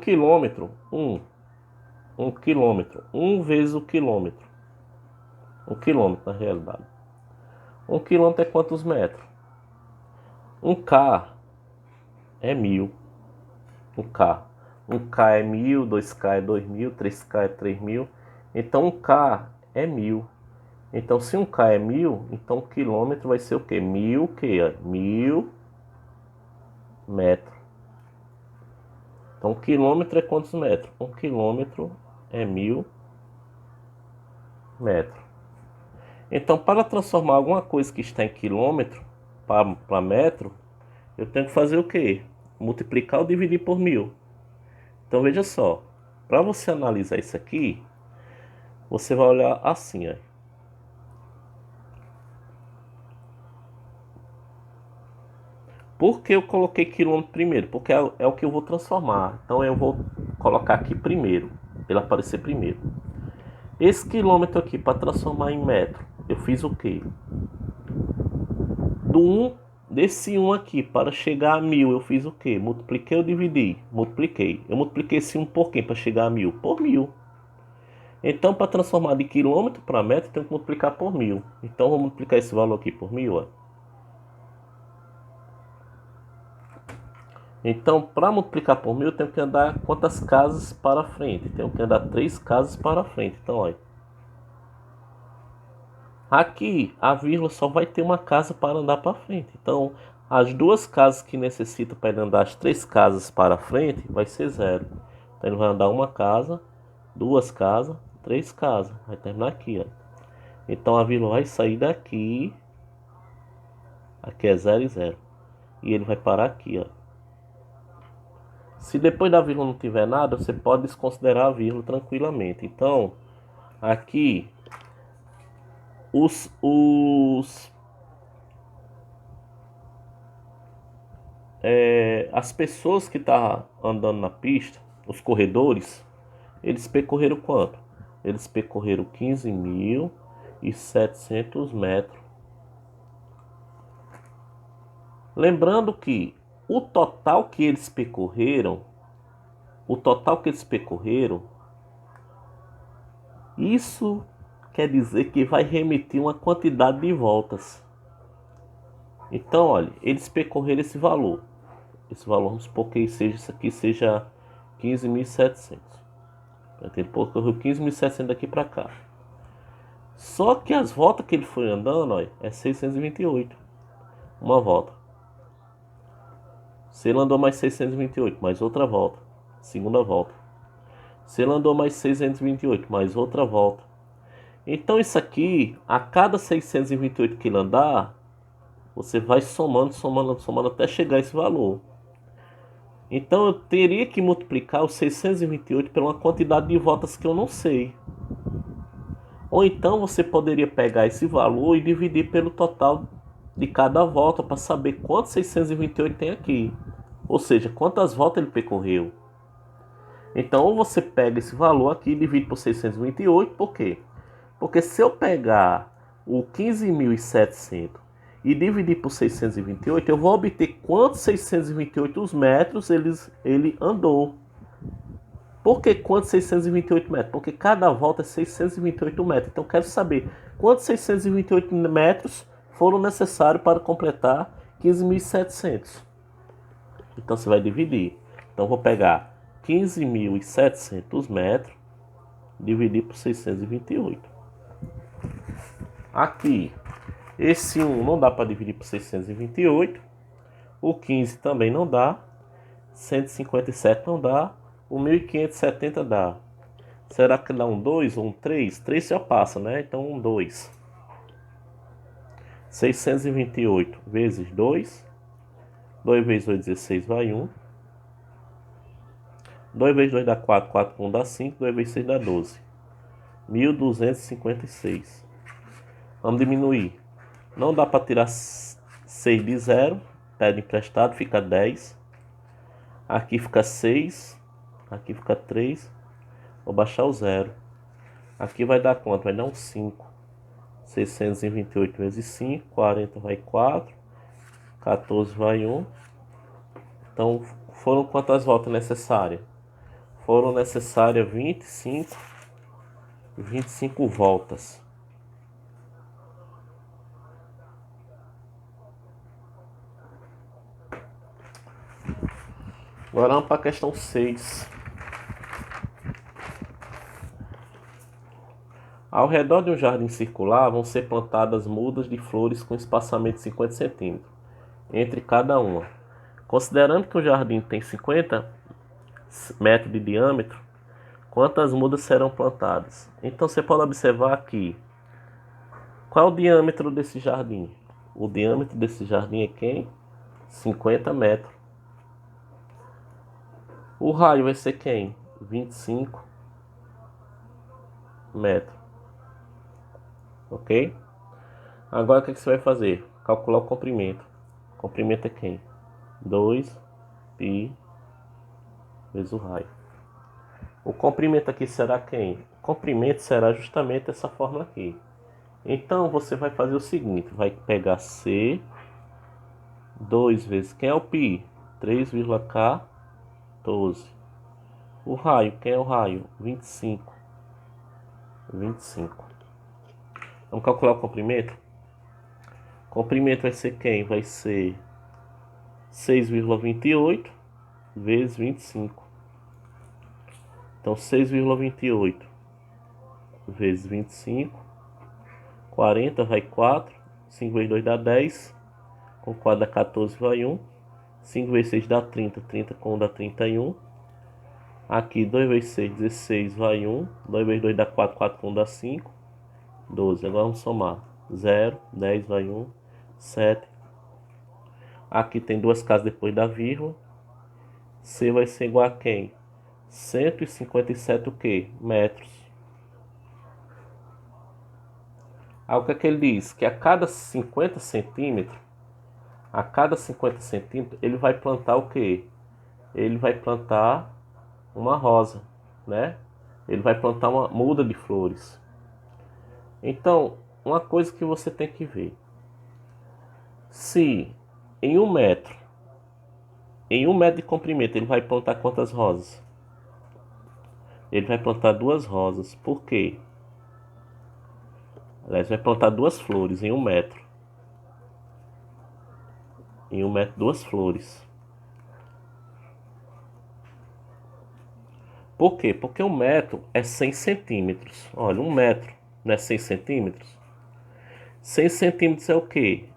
Speaker 1: quilômetro, 1 vezes o quilômetro. Um quilômetro, na realidade. Um quilômetro é quantos metros? Um K é 1000. Um K. Um K é 1000, 2K é 2000, 3K é 3000. Então, um K é 1000. Então, se um K é 1000, então um quilômetro vai ser o quê? 1000 o quê? 1000 metros. Então, um quilômetro é quantos metros? Um quilômetro é 1000 metros. Então, para transformar alguma coisa que está em quilômetro para metro, eu tenho que fazer o quê? Multiplicar ou dividir por 1000. Então, veja só. Para você analisar isso aqui, você vai olhar assim, ó. Por que eu coloquei quilômetro primeiro? Porque é o que eu vou transformar. Então, eu vou colocar aqui primeiro, ele aparecer primeiro. Esse quilômetro aqui, para transformar em metro, eu fiz o quê? Desse 1 aqui, para chegar a 1000, eu fiz o quê? Multipliquei ou dividi? Multipliquei. Eu multipliquei esse 1 por quem para chegar a 1000? Por 1000. Então, para transformar de quilômetro para metro, eu tenho que multiplicar por 1000. Então, vou multiplicar esse valor aqui por 1000, ó. Então, para multiplicar por 1000, eu tenho que andar quantas casas para frente? Tenho que andar 3 casas para frente. Então, olha. Aqui, a vírgula só vai ter uma casa para andar para frente. Então, as duas casas que necessita para ele andar as 3 casas para frente, vai ser 0. Então, ele vai andar uma casa, 2 casas, 3 casas. Vai terminar aqui, ó. Então, a vírgula vai sair daqui. Aqui é 0 e 0. E ele vai parar aqui, ó. Se depois da vírgula não tiver nada, você pode desconsiderar a vírgula tranquilamente. Então, aqui, as pessoas que estavam andando na pista, os corredores, eles percorreram quanto? Eles percorreram 15.700 metros. Lembrando que o total que eles percorreram, isso quer dizer que vai remeter uma quantidade de voltas. Então, olha, eles percorreram esse valor. Esse valor, vamos supor que isso aqui seja 15.700. Ele percorreu 15.700 daqui para cá. Só que as voltas que ele foi andando, olha, é 628. Uma volta. Se ele andou mais 628, mais outra volta. Segunda volta. Se ele andou mais 628, mais outra volta. Então isso aqui, a cada 628 que ele andar, você vai somando até chegar a esse valor. Então eu teria que multiplicar os 628 pela quantidade de voltas que eu não sei. Ou então você poderia pegar esse valor e dividir pelo total de cada volta para saber quantos 628 tem aqui. Ou seja, quantas voltas ele percorreu. Então ou você pega esse valor aqui e divide por 628, por quê? Porque se eu pegar o 15.700 e dividir por 628, eu vou obter quantos 628 metros ele andou. Por que quantos 628 metros? Porque cada volta é 628 metros. Então eu quero saber quantos 628 metros foram necessários para completar 15.700. Então você vai dividir. Então eu vou pegar 15.700 metros, dividir por 628. Aqui, esse 1 não dá para dividir por 628. O 15 também não dá. 157 não dá. O 1570 dá. Será que dá um 2 ou um 3? 3 já passa, né? Então um 2. 628 vezes 2. 2 vezes 2, 16, vai 1. 2 vezes 2 dá 4, 4 com 1 dá 5, 2 vezes 6 dá 12. 1256. Vamos diminuir. Não dá para tirar 6 de 0. Pede emprestado, fica 10. Aqui fica 6. Aqui fica 3. Vou baixar o 0. Aqui vai dar quanto? Vai dar um 5. 628 vezes 5, 40 vai 4. 14 vai 1. Então, foram quantas voltas necessárias? Foram necessárias 25 voltas. Agora vamos para a questão 6. Ao redor de um jardim circular vão ser plantadas mudas de flores com espaçamento de 50 centímetros entre cada uma. Considerando que o jardim tem 50 metros de diâmetro, quantas mudas serão plantadas? Então você pode observar aqui. Qual é o diâmetro desse jardim? O diâmetro desse jardim é quem? 50 metros. O raio vai ser quem? 25 metros. Ok? Agora o que você vai fazer? Calcular o comprimento. O comprimento é quem? 2π vezes o raio. O comprimento aqui será quem? O comprimento será justamente essa fórmula aqui. Então você vai fazer o seguinte, vai pegar C 2 vezes quem é o π? 3,14. O raio, quem é o raio? 25. Vamos calcular o comprimento? O comprimento vai ser quem? Vai ser 6,28 vezes 25. Então 6,28 vezes 25, 40 vai 4, 5 vezes 2 dá 10, com 4 dá 14 vai 1, 5 vezes 6 dá 30, 30 com 1 dá 31. Aqui 2 vezes 6, 16 vai 1, 2 vezes 2 dá 4, 4 com 1 dá 5, 12. Agora vamos somar. 0, 10 vai 1, 7. Aqui tem duas casas depois da vírgula. C vai ser igual a quem? 157 o quê? Metros. Aí o que é que ele diz? Que a cada 50 centímetros, ele vai plantar o quê? Ele vai plantar uma rosa, né? Ele vai plantar uma muda de flores. Então, uma coisa que você tem que ver. Se em 1 metro de comprimento ele vai plantar quantas rosas? Ele vai plantar 2 rosas. Por quê? Aliás, vai plantar 2 flores em 1 metro. Em 1 metro, 2 flores. Por quê? Porque 1 metro é 100 centímetros. Olha, 1 metro não é 100 centímetros? 100 centímetros é o quê?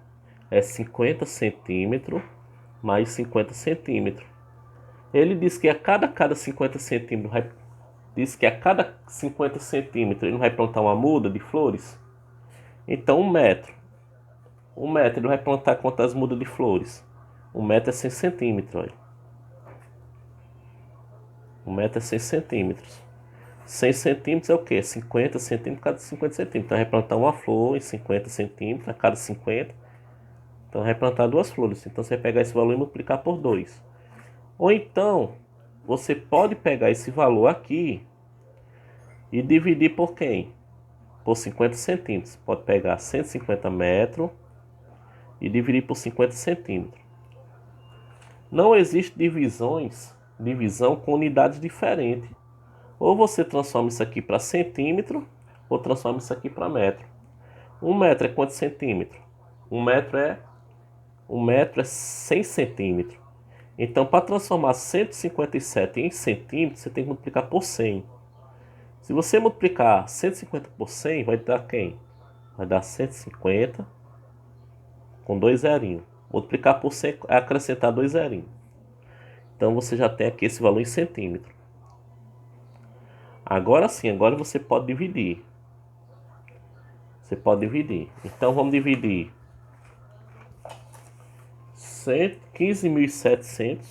Speaker 1: É 50 centímetros mais 50 centímetros. Ele diz que a cada 50 centímetros, diz que a cada 50 centímetros ele vai plantar uma muda de flores. Então 1 metro. 1 metro ele vai plantar quantas mudas de flores? 1 metro é 100 centímetros. Olha. 1 metro é 100 centímetros. 100 centímetros é o quê? 50 centímetros cada 50 centímetros. Então vai plantar uma flor em 50 centímetros a cada 50. Então vai plantar 2 flores. Então você vai pegar esse valor e multiplicar por 2. Ou então, você pode pegar esse valor aqui e dividir por quem? Por 50 centímetros. Pode pegar 150 metros e dividir por 50 centímetros. Não existe divisão com unidades diferentes. Ou você transforma isso aqui para centímetro, ou transforma isso aqui para metro. 1 metro é quantos centímetros? 1 metro é 100 centímetros. Então, para transformar 157 em centímetros, você tem que multiplicar por 100. Se você multiplicar 150 por 100, vai dar quem? Vai dar 150 com 2 zerinhos. Multiplicar por 100 é acrescentar 2 zerinhos. Então, você já tem aqui esse valor em centímetro. Agora sim, agora você pode dividir. Você pode dividir. Então, vamos dividir 15.700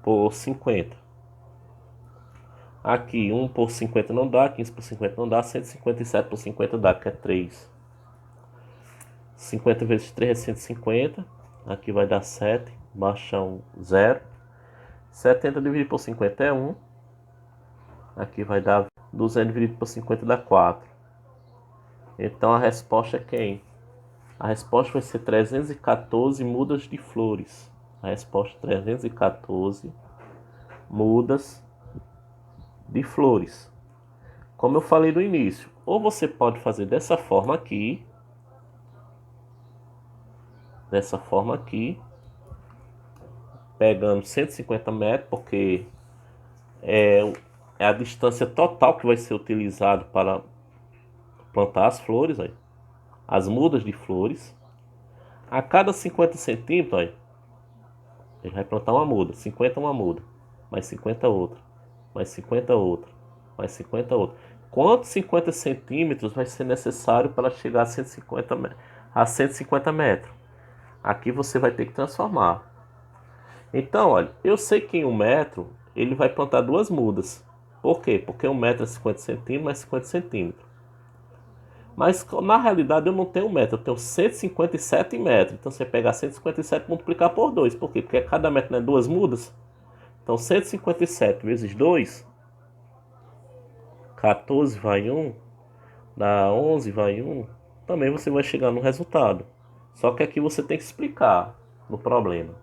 Speaker 1: por 50. Aqui 1 por 50 não dá, 15 por 50 não dá, 157 por 50 dá, que é 3. 50 vezes 3 é 150. Aqui vai dar 7, baixa um 0. 70 dividido por 50 é 1. Aqui vai dar 200 dividido por 50 dá 4. Então a resposta é quem? A resposta vai ser 314 mudas de flores. A resposta 314 mudas de flores. Como eu falei no início, ou você pode fazer dessa forma aqui, pegando 150 metros, porque é a distância total que vai ser utilizado para plantar as flores, aí, as mudas de flores. A cada 50 centímetros, aí, ele vai plantar uma muda, 50 uma muda, mais 50 outra, mais 50 outra, mais 50 outra. Quantos 50 centímetros vai ser necessário para chegar a 150 metros? Aqui você vai ter que transformar. Então, olha, eu sei que em 1 metro ele vai plantar duas mudas. Por quê? Porque 1 metro é 50 centímetros mais 50 centímetros. Mas na realidade eu não tenho 1 metro, eu tenho 157 metros. Então você pegar 157 e multiplicar por 2. Por quê? Porque cada metro não é duas mudas. Então 157 vezes 2, 14 vai 1, dá 11 vai 1. Também você vai chegar no resultado. Só que aqui você tem que explicar no problema.